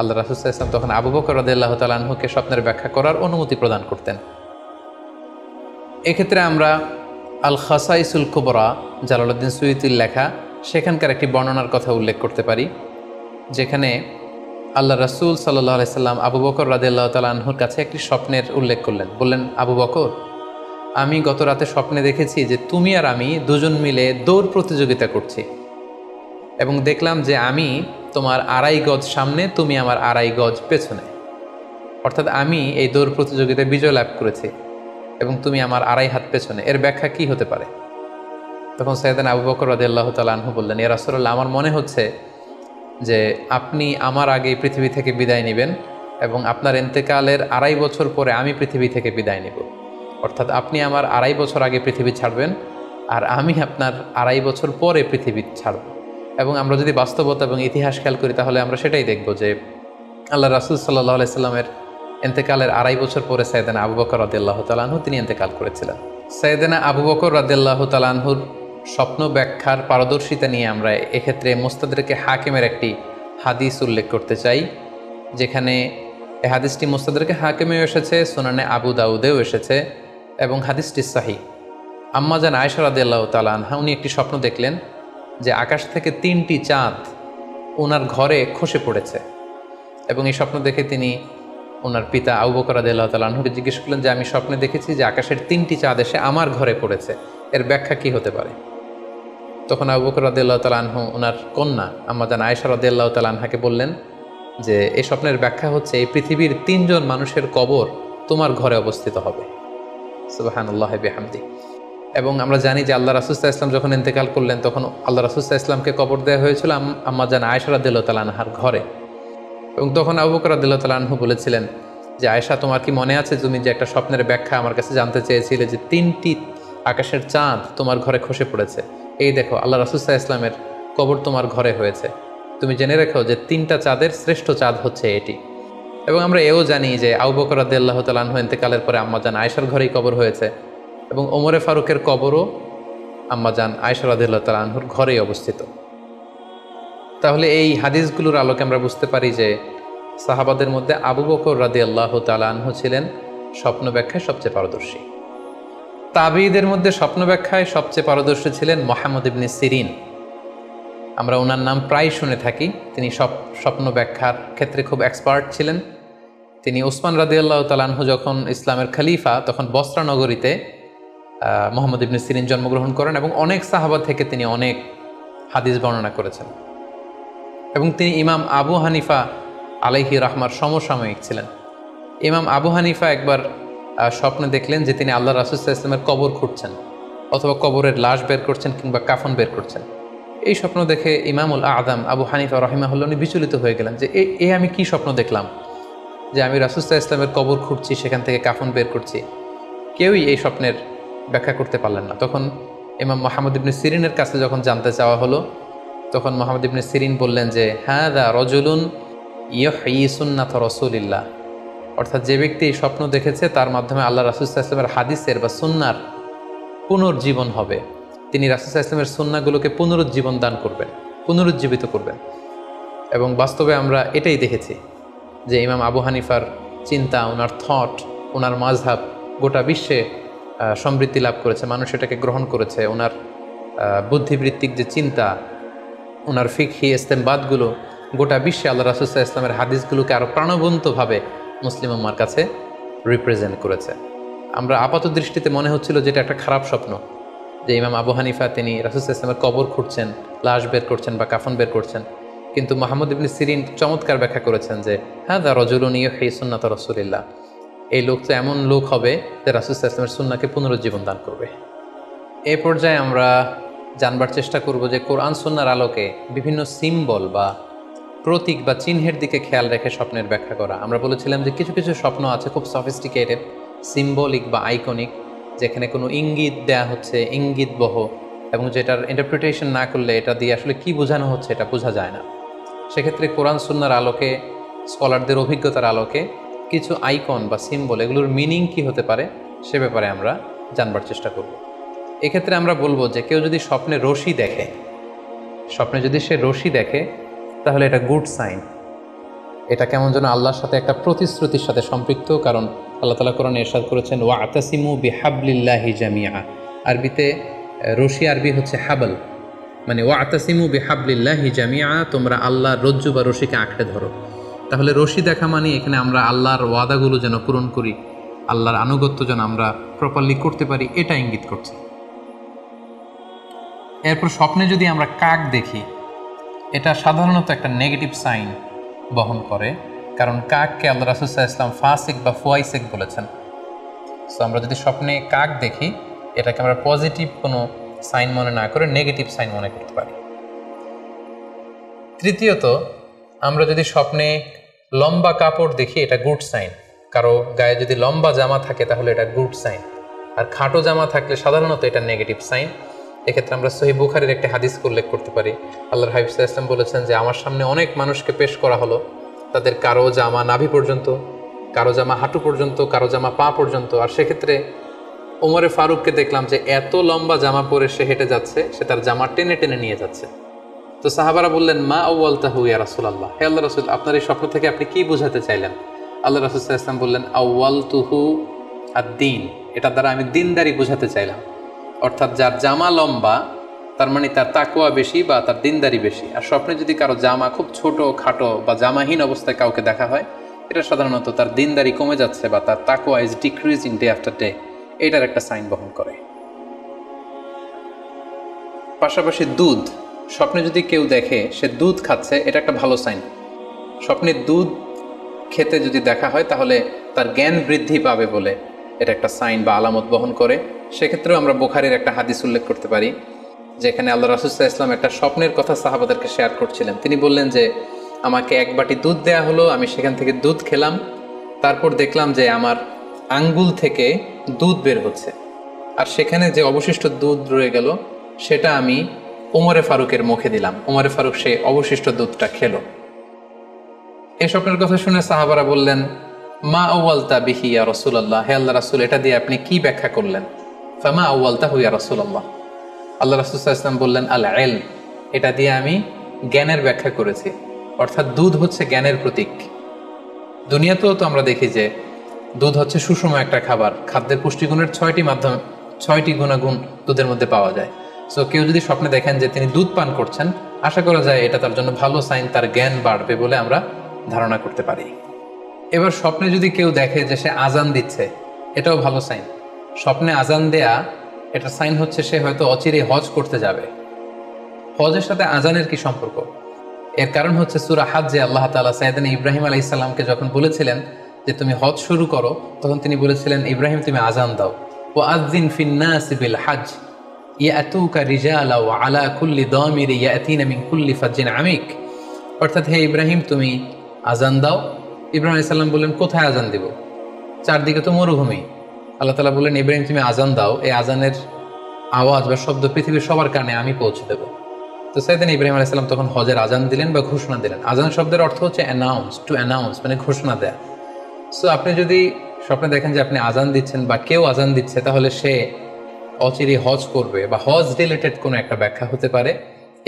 আল্লাহ রাসূল সাল্লাল্লাহু আলাইহি ওয়াসাল্লাম তখন আবু বকর রাদিয়াল্লাহু তাআলা আনহুকে স্বপ্নের ব্যাখ্যা করার অনুমতি প্রদান করতেন। এক্ষেত্রে আমরা আল খাসাইসুল কুবরা, জালালউদ্দিন সুয়ুতির লেখা, সেখানকার একটি বর্ণনার কথা উল্লেখ করতে পারি, যেখানে আল্লাহ রাসূল সাল্লাল্লাহু আলাইহি সাল্লাম আবু বকর রাদিয়াল্লাহু তাআলা আনহুর কাছে একটি স্বপ্নের উল্লেখ করলেন। বললেন, আবু বকর, আমি গত রাতে স্বপ্নে দেখেছি যে তুমি আর আমি 2জন মিলে দৌড় প্রতিযোগিতা করছি, এবং দেখলাম যে আমি তোমার 2.5 গজ সামনে, তুমি আমার 2.5 গজ পেছনে, অর্থাৎ আমি এই দৌড় প্রতিযোগিতায় বিজয় লাভ করেছি এবং তুমি আমার 2.5 হাত পেছনে। এর ব্যাখ্যা কি হতে পারে? তখন সাইয়েদনা আবু বকর রাদিয়াল্লাহু তাআলা আনহু বললেন, ইয়া রাসূলুল্লাহ, আমার মনে হচ্ছে যে আপনি আমার আগে পৃথিবী থেকে বিদায় নেবেন এবং আপনার ইন্তেকালের 2.5 বছর পরে আমি পৃথিবী থেকে বিদায় নেব, অর্থাৎ আপনি আমার 2.5 বছর আগে পৃথিবী ছাড়বেন আর আমি আপনার 2.5 বছর পরে পৃথিবী ছাড়ব। এবং আমরা যদি বাস্তবতা এবং ইতিহাস খেয়াল করি তাহলে আমরা সেটাই দেখব যে আল্লাহ রাসূল সাল্লাল্লাহু আলাইহি সাল্লামের ইন্তেকালের 2.5 বছর পরে সাইয়েদনা আবু বকর রাদিয়াল্লাহু তাআলা আনহু তিনি ইন্তেকাল করেছিলেন। সাইয়েদনা আবু বকর রাদিয়াল্লাহু তাআলা আনহুর স্বপ্ন ব্যাখ্যার পারদর্শিতা নিয়ে আমরা এক্ষেত্রে মুস্তাদরিকে হাকিমের একটি হাদিস উল্লেখ করতে চাই, যেখানে এই হাদিসটি মুস্তাদরিকে হাকিমেও এসেছে, সুনানে আবু দাউদেও এসেছে, এবং হাদিসটি সহিহ। আম্মা জান আয়েশা রাদিয়াল্লাহু তাআলা আনহা উনি একটি স্বপ্ন দেখলেন যে আকাশ থেকে 3টি চাঁদ ওনার ঘরে খসে পড়েছে, এবং এই স্বপ্ন দেখে তিনি ওনার পিতা আবু বকর রাদিয়াল্লাহু তাআলা আনহুকে জিজ্ঞেস করলেন যে আমি স্বপ্নে দেখেছি যে আকাশের 3টি চাঁদ এসে আমার ঘরে পড়েছে, এর ব্যাখ্যা কি হতে পারে? তখন আবু বকর রাদিয়াল্লাহু তাআলা আনহু ওনার কন্যা আম্মা জান আয়েশা রাদিয়াল্লাহু তাআলা আনহাকে বললেন যে এই স্বপ্নের ব্যাখ্যা হচ্ছে এই পৃথিবীর 3জন মানুষের কবর তোমার ঘরে অবস্থিত হবে। সুবহানাল্লাহ বিহামদি। এবং আমরা জানি যে আল্লাহ রাসূল সাল্লাল্লাহু আলাইহি ওয়াসাল্লাম যখন ইন্তেকাল করলেন তখন আল্লাহ রাসূল সাল্লাল্লাহু আলাইহি ওয়াসাল্লামকে কবর দেওয়া হয়েছিল আম্মা জান আয়েশা রাদিয়াল্লাহু তাআলা আনহার ঘরে, এবং তখন আবু বকর রাদিয়াল্লাহু তাআলা আনহু বলেছিলেন যে আয়েশা, তোমার কি মনে আছে তুমি যে একটা স্বপ্নের ব্যাখ্যা আমার কাছে জানতে চেয়েছিলে যে 3টি আকাশের চাঁদ তোমার ঘরে খসে পড়েছে, এই দেখো আল্লাহ রাসূল সাল্লাল্লাহু আলাইহি ওয়াসাল্লামের কবর তোমার ঘরে হয়েছে, তুমি জেনে রেখো যে 3টা চাঁদের শ্রেষ্ঠ চাঁদ হচ্ছে এটি। এবং আমরা এও জানি যে আবু বকর রাদিয়াল্লাহু তাআলা আনহু ইন্তেকালের পরে আম্মা জান আয়েশার ঘরেই কবর হয়েছে, এবং ওমরে ফারুকের কবরও আম্মা জান আয়েশা রাদিয়াল্লাহু তাআলা আনহুর ঘরেই অবস্থিত। তাহলে এই হাদিসগুলোর আলোকে আমরা বুঝতে পারি যে সাহাবাদের মধ্যে আবু বকর রাদিয়াল্লাহু তাআলা আনহু ছিলেন স্বপ্ন ব্যাখ্যায় সবচেয়ে পারদর্শী। তাবিঈদের মধ্যে স্বপ্ন ব্যাখ্যায় সবচেয়ে পারদর্শী ছিলেন মুহাম্মদ ইবনে সিরিন। আমরা ওনার নাম প্রায় শুনে থাকি, তিনি স্বপ্ন ব্যাখ্যার ক্ষেত্রে খুব এক্সপার্ট ছিলেন। তিনি ওসমান রাদিয়াল্লাহু তাআলা আনহু যখন ইসলামের খলিফা তখন বসরা নগরীতে মুহাম্মদ ইবনে সিরিন জন্মগ্রহণ করেন, এবং অনেক সাহাবা থেকে তিনি অনেক হাদিস বর্ণনা করেছেন, এবং তিনি ইমাম আবু হানিফা আলাইহি রাহমার সমসাময়িক ছিলেন। ইমাম আবু হানিফা একবার স্বপ্নে দেখলেন যে তিনি আল্লাহ রাসূল সাল্লাল্লাহু আলাইহি ওয়াসাল্লামের কবর খুঁড়ছেন, অথবা কবরের লাশ বের করছেন কিংবা কাফন বের করছেন। এই স্বপ্ন দেখে ইমামুল আদম আবু হানিফা রাহিমাহুল্লাহ উনি বিচলিত হয়ে গেলেন যে আমি কি স্বপ্ন দেখলাম, যে আমি রাসূল সাল্লাল্লাহু আলাইহি ওয়াসাল্লামের কবর খুঁড়ছি, সেখান থেকে কাফন বের করছি। কেউই এই স্বপ্নের ব্যাখ্যা করতে পারলেন না। তখন ইমাম মুহাম্মদ ইবনে সিরিনের কাছে যখন জানতে চাওয়া হলো, তখন মুহাম্মদ ইবনে সিরিন বললেন যে হাযা রাজুলুন ইহয়ি সুন্নাত রাসূলিল্লাহ, অর্থাৎ যে ব্যক্তি এই স্বপ্ন দেখেছে তার মাধ্যমে আল্লাহ রাসূল সাল্লাল্লাহু আলাইহি ওয়াসাল্লামের হাদিসের বা সুন্নার পুনর্জীবন হবে। তিনি রাসূল সাল্লাল্লাহু আলাইহি ওয়াসাল্লামের সুন্নাহগুলোকে পুনরুজ্জীবন দান করবেন, পুনরুজ্জীবিত করবেন। এবং বাস্তবে আমরা এটাই দেখেছি যে ইমাম আবু হানিফার চিন্তা, ওনার থট, ওনার মাযহাব গোটা বিশ্বে সমৃদ্ধি লাভ করেছে, মানুষ এটাকে গ্রহণ করেছে। ওনার বুদ্ধিবৃত্তিক যে চিন্তা, ওনার ফিকহি ইস্তেমবাদগুলো গোটা বিশ্বে আল্লাহ রাসূল সাল্লাল্লাহু আলাইহি ওয়াসাল্লামের হাদিসগুলোকে আরও প্রাণবন্তভাবে মুসলিম উম্মার কাছে রিপ্রেজেন্ট করেছে। আমরা আপাত দৃষ্টিতে মনে হচ্ছিল যে এটা একটা খারাপ স্বপ্ন, যে ইমাম আবু হানিফা তিনি রাসূল সাল্লাল্লাহু আলাইহি ওয়াসাল্লামের কবর খুঁড়ছেন, লাশ বের করছেন বা কাফন বের করছেন। কিন্তু মুহাম্মদ ইবনে সিরিন চমৎকার ব্যাখ্যা করেছেন যে হাযা রাজুলুন ইহয়ি সুন্নাত রাসূলিল্লাহ, এই লোক তো এমন লোক হবে যে রাসূল সাল্লাল্লাহু আলাইহি ওয়াসাল্লামের সুন্নাহকে পুনরুজ্জীবন দান করবে। এই পর্যায়ে আমরা জানবার চেষ্টা করব যে কোরআন সুন্নাহর আলোকে বিভিন্ন সিম্বল বা প্রতীক বা চিহ্নের দিকে খেয়াল রেখে স্বপ্নের ব্যাখ্যা করা। আমরা বলেছিলাম যে কিছু কিছু স্বপ্ন আছে খুব সফিস্টিকেটেড, সিম্বলিক বা আইকনিক, যেখানে কোনো ইঙ্গিত দেয়া হচ্ছে, ইঙ্গিতবহ, এবং যেটার ইন্টারপ্রিটেশন না করলে এটা দিয়ে আসলে কি বোঝানো হচ্ছে এটা বোঝা যায় না। সেক্ষেত্রে কোরআন সুন্নাহর আলোকে, স্কলারদের অভিজ্ঞতার আলোকে কিছু আইকন বা সিম্বল, এগুলোর মিনিং কি হতে পারে সে ব্যাপারে আমরা জানবার চেষ্টা করব। এক্ষেত্রে আমরা বলবো যে কেউ যদি স্বপ্নে রশি দেখে, স্বপ্নে যদি সে রশি দেখে তাহলে এটা গুড সাইন। এটা কেমন যেন আল্লাহর সাথে একটা প্রতিশ্রুতির সাথে সম্পৃক্ত, কারণ আল্লাহ তাআলা কোরআনে ইরশাদ করেছেন ওয়াতাসিমু বিহাবলিল্লাহি জামিআ। আরবিতে রশি আরবি হচ্ছে হাবল, মানে ওয়াতাসিমু বিহাবলিল্লাহি জামিআ, তোমরা আল্লাহর রজ্জু বা রশিকে আঁকড়ে ধরো। তাহলে রশি দেখা মানে এখানে আমরা আল্লাহর ওয়াদাগুলো যেন পূরণ করি, আল্লাহর আনুগত্য যেন আমরা প্রপারলি করতে পারি, এটা ইঙ্গিত করছে। এরপর স্বপ্নে যদি আমরা কাক দেখি, এটা সাধারণত একটা নেগেটিভ সাইন বহন করে, কারণ কাককে আল্লাহ রাসূল সাল্লাল্লাহু আলাইহি ওয়াসাল্লাম ফাসিক বা ফুয়াইসিক বলেছেন। সো আমরা যদি স্বপ্নে কাক দেখি, এটাকে আমরা পজিটিভ কোনো সাইন মনে না করে নেগেটিভ সাইন মনে করতে পারি। তৃতীয়ত, আমরা যদি স্বপ্নে লম্বা কাপড় দেখি, এটা গুড সাইন। কারো গায়ে যদি লম্বা জামা থাকে তাহলে এটা গুড সাইন, আর খাটো জামা থাকলে সাধারণত এটা নেগেটিভ সাইন। এক্ষেত্রে আমরা সহিহ বুখারীর একটি হাদিস উল্লেখ করতে পারি। আল্লাহর হাবিব সাল্লাল্লাহু আলাইহি ওয়াসাল্লাম বলেছেন যে আমার সামনে অনেক মানুষকে পেশ করা হলো, তাদের কারো জামা নাভি পর্যন্ত, কারো জামা হাঁটু পর্যন্ত, কারো জামা পা পর্যন্ত। আর সেক্ষেত্রে ওমরে ফারুককে দেখলাম যে এত লম্বা জামা পরে সে হেঁটে যাচ্ছে, সে তার জামা টেনে টেনে নিয়ে যাচ্ছে। তো সাহাবারা বললেন মা আউয়ালতাহু ইয়া রাসূলুল্লাহ, হে আল্লাহর রাসূল, আপনার এই স্বপ্ন থেকে আপনি কি বোঝাতে চাইলেন? আল্লাহ রাসূল সাল্লাল্লাহু আলাইহি ওয়াসাল্লাম বললেন আউয়ালতুহু আদ-দীন, এটা দ্বারা আমি দিনদারি বোঝাতে চাইলাম। অর্থাৎ যার জামা লম্বা তার মানে তার তাকওয়া বেশি বা তার দিনদারি বেশি। আর স্বপ্নে যদি কারো জামা খুব ছোট খাটো বা জামাহীন অবস্থায় কাউকে দেখা হয়, এটা সাধারণত তার দিনদারি কমে যাচ্ছে বা তার তাকওয়া is decreasing day after day, এটার একটা সাইন বহন করে। পাশাপাশি দুধ, স্বপ্নে যদি কেউ দেখে সে দুধ খাচ্ছে, এটা একটা ভালো সাইন। স্বপ্নে দুধ খেতে যদি দেখা হয় তাহলে তার জ্ঞান বৃদ্ধি পাবে বলে এটা একটা সাইন বা আলামত বহন করে। সেক্ষেত্রেও আমরা বুখারীর একটা হাদিস উল্লেখ করতে পারি, যেখানে আল্লাহ রাসূল সাল্লাল্লাহু আলাইহি ওয়াসাল্লাম একটা স্বপ্নের কথা সাহাবাদেরকে শেয়ার করছিলেন। তিনি বললেন যে আমাকে এক বাটি দুধ দেয়া হলো, আমি সেখান থেকে দুধ খেলাম, তারপর দেখলাম যে আমার আঙ্গুল থেকে দুধ বের হচ্ছে, আর সেখানে যে অবশিষ্ট দুধ রয়ে গেল সেটা আমি ওমরে ফারুকের মুখে দিলাম। ওমরে ফারুক সেই অবশিষ্ট দুধটা খেলো। এই স্বপ্নের কথা শুনে সাহাবারা বললেন মা আউয়ালতা বিহি ইয়া রাসূলুল্লাহ, হে আল্লাহর রাসূল, এটা দিয়ে আপনি কি ব্যাখ্যা করলেন? ফামা আউয়ালতাহু ইয়া রাসূলুল্লাহ, আল্লাহ রাসূল সাল্লাল্লাহু আলাইহি ওয়াসাল্লাম বললেন আল ইলম, এটা দিয়ে আমি জ্ঞানের ব্যাখ্যা করেছি। অর্থাৎ দুধ হচ্ছে জ্ঞানের প্রতীক। দুনিয়াতেও তো আমরা দেখি যে দুধ হচ্ছে সুষম একটা খাবার, খাদ্যের পুষ্টিগুণের 6টি গুণাগুণ দুধের মধ্যে পাওয়া যায়। সো কেউ যদি স্বপ্নে দেখেন যে তিনি দুধ পান করছেন, আশা করা যায় এটা তার জন্য ভালো সাইন, তার জ্ঞান বাড়বে বলে আমরা ধারণা করতে পারি। এবার স্বপ্নে যদি কেউ দেখে যে সে আজান দিচ্ছে, এটাও ভালো সাইন। স্বপ্নে আজান দেয়া এটা সাইন হচ্ছে সে হয়তো অচিরে হজ করতে যাবে। হজের সাথে আজানের কি সম্পর্ক? এর কারণ হচ্ছে সূরা হজ্জে আল্লাহ তাআলা সাইয়েদনা ইব্রাহিম আলাইহিস সালামকে যখন বলেছিলেন যে তুমি হজ শুরু করো, তখন তিনি বলেছিলেন, ইব্রাহিম তুমি আযান দাও, ওয়া আযযিন ফিন নাসি বিল হজ্জ ইয়াতুকা রিজালা ওয়া আলা কুল্লি দামির ইয়াতিনা মিন কুল্লি ফাজ্জিন আমিক। অর্থাৎ হে ইব্রাহিম তুমি আযান দাও। ইব্রাহিম আলাইহিস সালাম বললেন কোথায় আযান দিব, চারদিকে তো মরুভূমি। আল্লাহ তাআলা বললেন ইব্রাহিম তুমি আযান দাও, এই আযানের আওয়াজ বা শব্দ পৃথিবীর সবার কানে আমি পৌঁছে দেব। তো সাইয়েদনা ইব্রাহিম আলাইহিস সালাম তখন হজের আযান দিলেন বা ঘোষণা দিলেন। আযান শব্দের অর্থ হচ্ছে অ্যানাউন্স, টু অ্যানাউন্স, মানে ঘোষণা দেয়া। সো আপনি যদি স্বপ্নে দেখেন যে আপনি আযান দিচ্ছেন বা কেউ আযান দিচ্ছে, তাহলে সে অচিরেই হজ করবে বা হজ রিলেটেড কোনো একটা ব্যাখ্যা হতে পারে।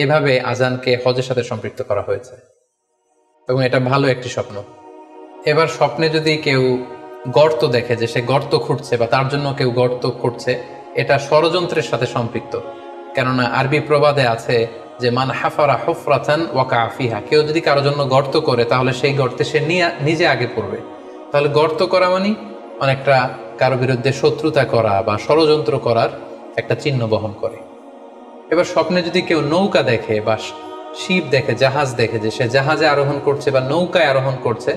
এভাবে আযানকে হজের সাথে সম্পৃক্ত করা হয়েছে এবং এটা ভালো একটি স্বপ্ন। এবার স্বপ্নে যদি কেউ গর্ত দেখে, যে সে গর্ত খুঁড়ছে বা তার জন্য কেউ গর্ত খুঁড়ছে, এটা ষড়যন্ত্রের সাথে সম্পৃক্ত। কেননা আরবি প্রবাদে আছে যে মান হাফারা হুফরাতান ওয়াকা ফিহা, কেউ যদি কারোর জন্য গর্ত করে তাহলে সেই গর্তে সে নিজে আগে পড়বে। তাহলে গর্ত করা মানে অনেকটা কারো বিরুদ্ধে শত্রুতা করা বা ষড়যন্ত্র করার একটা চিহ্ন বহন করে। এবার স্বপ্নে যদি কেউ নৌকা দেখে বা শিপ দেখে, জাহাজ দেখে, যে সে জাহাজে আরোহণ করছে বা নৌকায় আরোহণ করছে,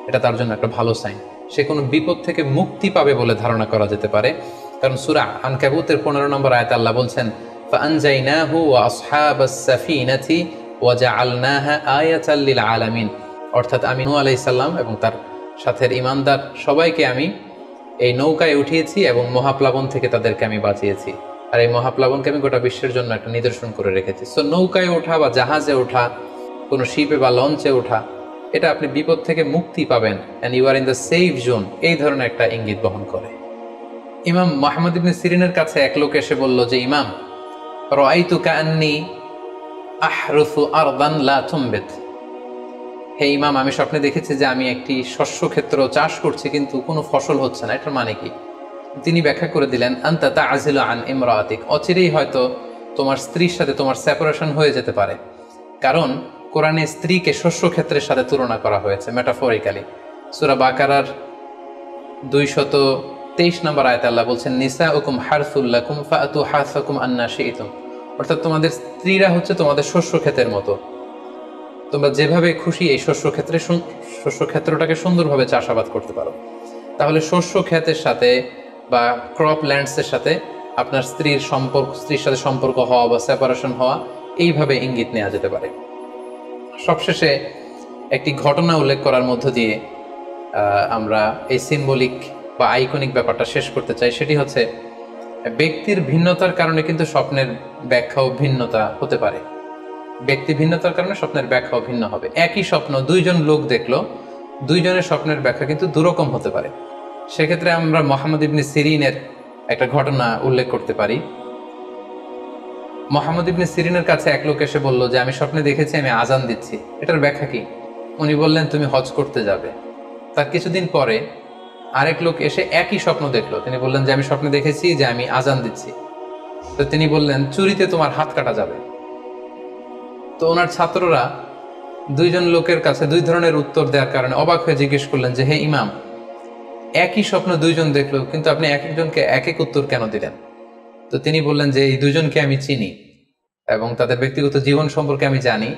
এটা তার জন্য একটা ভালো সাইন। সে কোনো বিপদ থেকে মুক্তি পাবে বলে ধারণা করা যেতে পারে। কারণ সূরা আনকাবুতের 15 নম্বর আয়াতে আল্লাহ বলছেন ফাআনজাইনাহু ওয়া আসহাবাস সাফিনাতি ওয়া জাআলনাহা আয়াতাল লিল আলামিন। অর্থাৎ আমি নূহ আলাইহিস সালাম এবং তার সাথের ঈমানদার সবাইকে আমি এই নৌকায় উঠিয়েছি এবং মহাপ্লাবন থেকে তাদেরকে আমি বাঁচিয়েছি। আর এই মহাপ্লাবনকে আমি গোটা বিশ্বের জন্য একটা নিদর্শন করে রেখেছি। সো নৌকায় ওঠা বা জাহাজে ওঠা, কোনো শিপে বা লঞ্চে ওঠা, এটা আপনি বিপদ থেকে মুক্তি পাবেন, and you are in the safe zone, এই ধরনের একটা ইঙ্গিত বহন করে। ইমাম মুহাম্মদ ইবনে সিরিনের কাছে এক লোক এসে বলল যে ইমাম রাআইতু কাআন্নী আহরুসু আরদান লা তুমবিত, হে ইমাম আমি স্বপ্নে দেখেছি যে আমি একটি শস্য ক্ষেত্র চাষ করছি কিন্তু কোনো ফসল হচ্ছে না, এটার মানে কি? তিনি ব্যাখ্যা করে দিলেন আনতা তা'জিলু আন ইমরাআতিক, অচিরেই হয়তো তোমার স্ত্রীর সাথে তোমার সেপারেশন হয়ে যেতে পারে। কারণ কোরআনে স্ত্রীকে শস্য ক্ষেত্রের সাথে তুলনা করা হয়েছে মেটাফরিক্যালি। সূরা বাকারার 223 নম্বর আয়াতে আল্লাহ বলছেন নিসাউকুম হারসুল লাকুম ফাআতু হারসাকুম আন্না শি'তুম, অর্থাৎ তোমাদের স্ত্রীরা হচ্ছে তোমাদের শস্য ক্ষেতের মতো, তোমরা যেভাবে খুশি এই শস্য ক্ষেত্রটাকে সুন্দরভাবে চাষাবাদ করতে পারো। তাহলে শস্য ক্ষেতের সাথে বা ক্রপ ল্যান্ডসের সাথে আপনার স্ত্রীর সাথে সম্পর্ক হওয়া বা সেপারেশন হওয়া, এইভাবে ইঙ্গিত নেওয়া যেতে পারে। সবশেষে একটি ঘটনা উল্লেখ করার মধ্য দিয়ে আমরা এই সিম্বলিক বা আইকনিক ব্যাপারটা শেষ করতে চাই। সেটি হচ্ছে ব্যক্তির ভিন্নতার কারণে কিন্তু স্বপ্নের ব্যাখ্যাও ভিন্নতা হতে পারে। ব্যক্তি ভিন্নতার কারণে স্বপ্নের ব্যাখ্যাও ভিন্ন হবে। একই স্বপ্ন দুইজন লোক দেখলো, দুইজনের স্বপ্নের ব্যাখ্যা কিন্তু দুরকম হতে পারে। সেক্ষেত্রে আমরা মুহাম্মদ ইবনে সিরিনের একটা ঘটনা উল্লেখ করতে পারি। মুহাম্মদ ইবনে সিরিনের কাছে এক লোক এসে বলল যে আমি স্বপ্নে দেখেছি আমি আজান দিচ্ছি, এটার ব্যাখ্যা কি? উনি বললেন তুমি হজ করতে যাবে। তার কিছুদিন পরে আরেক লোক এসে একই স্বপ্ন দেখলো, তিনি বললেন যে আমি স্বপ্নে দেখেছি যে আমি আজান দিচ্ছি। তো তিনি বললেন চুরিতে তোমার হাত কাটা যাবে। তো ওনার ছাত্ররা দুইজন লোকের কাছে দুই ধরনের উত্তর দেওয়ার কারণে অবাক হয়ে জিজ্ঞেস করলেন যে হে ইমাম, একই স্বপ্ন দুইজন দেখলো কিন্তু আপনি এক একজনকে এক এক উত্তর কেন দিলেন? তো তিনি বললেন যে এই দুজনকে আমি চিনি এবং তাদের ব্যক্তিগত জীবন সম্পর্কে আমি জানি।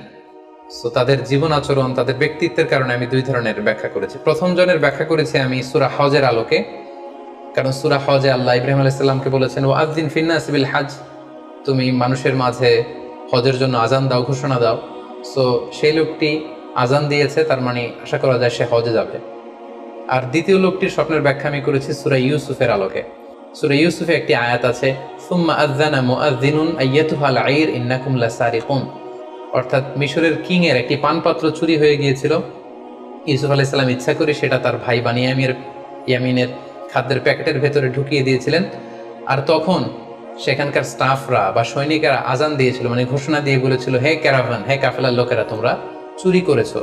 সো তাদের জীবন আচরণ, তাদের ব্যক্তিত্বের কারণে আমি দুই ধরনের ব্যাখ্যা করেছি। প্রথম জনের ব্যাখ্যা করেছি আমি সূরা হজের আলোকে, কারণ সূরা হজে আল্লাহ ইব্রাহিম আলাইহিস সালামকে বলেছেন ওয়া আযযিন ফিন নাস বিল হজ, তুমি মানুষের মাঝে হজের জন্য আজান দাও, ঘোষণা দাও। সো সেই লোকটি আজান দিয়েছে, তার মানে আশা করা যায় সে হজে যাবে। আর দ্বিতীয় লোকটির স্বপ্নের ব্যাখ্যা আমি করেছি সূরা ইউসুফের আলোকে। সূরা ইউসুফে একটি আয়াত আছে সুম্মা আযযানা মুআযযিনুন আইয়াতুহাল আইর ইন্নাকুম লাসারিকুন, অর্থাৎ মিশরের কিং এর একটি পানপাত্র চুরি হয়ে গিয়েছিল। ইউসুফ আলাইহিস সালাম ইচ্ছা করে সেটা তার ভাই ইয়ামিনের খাদ্যের প্যাকেটের ভেতরে ঢুকিয়ে দিয়েছিলেন। আর তখন সেখানকার স্টাফরা বা সৈনিকেরা আজান দিয়েছিল, মানে ঘোষণা দিয়ে বলেছিল হে ক্যারাভান, হে কাফেলার লোকেরা, তোমরা চুরি করেছো।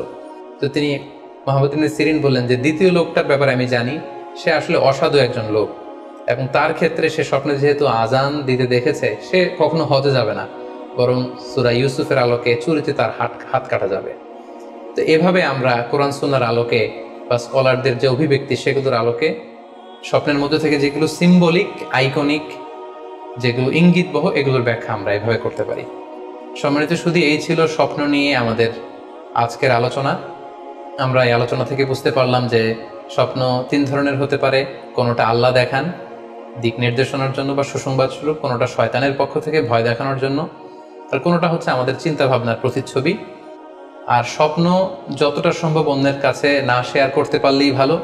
তো তিনি মুহাম্মদ ইবনে সিরিন বললেন যে দ্বিতীয় লোকটার ব্যাপারে আমি জানি, সে আসলে অসাধু একজন লোক এবং তার ক্ষেত্রে সে স্বপ্নে যেহেতু আজান দিতে দেখেছে, সে কখনো হজে যাবে না, বরং সূরা ইউসুফের আলোকে চুরিতে তার হাত কাটা যাবে। তো এভাবে আমরা কোরআন সুন্নাহর আলোকে বা স্কলারদের যে অভিব্যক্তি সেগুলোর আলোকে স্বপ্নের মধ্যে থেকে যেগুলো সিম্বলিক, আইকনিক, যেগুলো ইঙ্গিতবহ, এগুলোর ব্যাখ্যা আমরা এভাবে করতে পারি। সম্মানিত শুধু এই ছিল স্বপ্ন নিয়ে আমাদের আজকের আলোচনা। আমরা এই আলোচনা থেকে বুঝতে পারলাম যে স্বপ্ন 3 ধরনের হতে পারে। কোনোটা আল্লাহ দেখান দিক নির্দেশনার জন্য বা সুসংবাদ স্বরূপ, কোনোটা শয়তানের পক্ষ থেকে ভয় দেখানোর জন্য, আর কোনোটা হচ্ছে আমাদের চিন্তা ভাবনার প্রতিচ্ছবি। আর স্বপ্ন যতটা সম্ভব অন্যের কাছে না শেয়ার করতে পারলেই ভালো।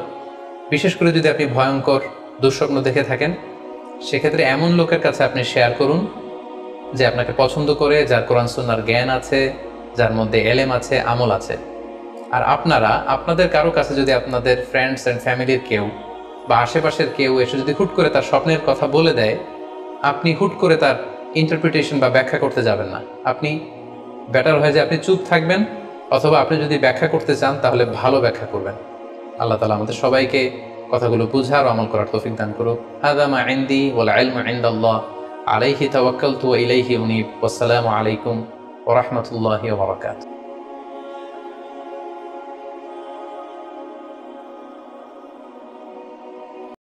বিশেষ করে যদি আপনি ভয়ঙ্কর দুঃস্বপ্ন দেখে থাকেন, সেক্ষেত্রে এমন লোকের কাছে আপনি শেয়ার করুন যে আপনাকে পছন্দ করে, যার কোরআন সুন্নাহর জ্ঞান আছে, যার মধ্যে এলেম আছে, আমল আছে। আর আপনারা আপনাদের কারো কাছে যদি আপনাদের ফ্রেন্ডস অ্যান্ড ফ্যামিলির কেউ বা আশেপাশের কেউ এসে যদি হুট করে তার স্বপ্নের কথা বলে দেয়, আপনি হুট করে তার ইন্টারপ্রিটেশন বা ব্যাখ্যা করতে যাবেন না। আপনি বেটার হয় যে আপনি চুপ থাকবেন, অথবা আপনি যদি ব্যাখ্যা করতে চান তাহলে ভালো ব্যাখ্যা করবেন। আল্লাহ তাআলা আমাদের সবাইকে কথাগুলো বুঝার ও আমল করার তৌফিক দান করুক। হাযা মা ইনদি ওয়াল ইলমু ইনদাল্লাহ আলাইহি তাওয়াক্কালতু ওয়া ইলাইহি উনীব। ওয়াসসালামু আলাইকুম ওয়া রাহমাতুল্লাহি ওয়া বারাকাতুহু।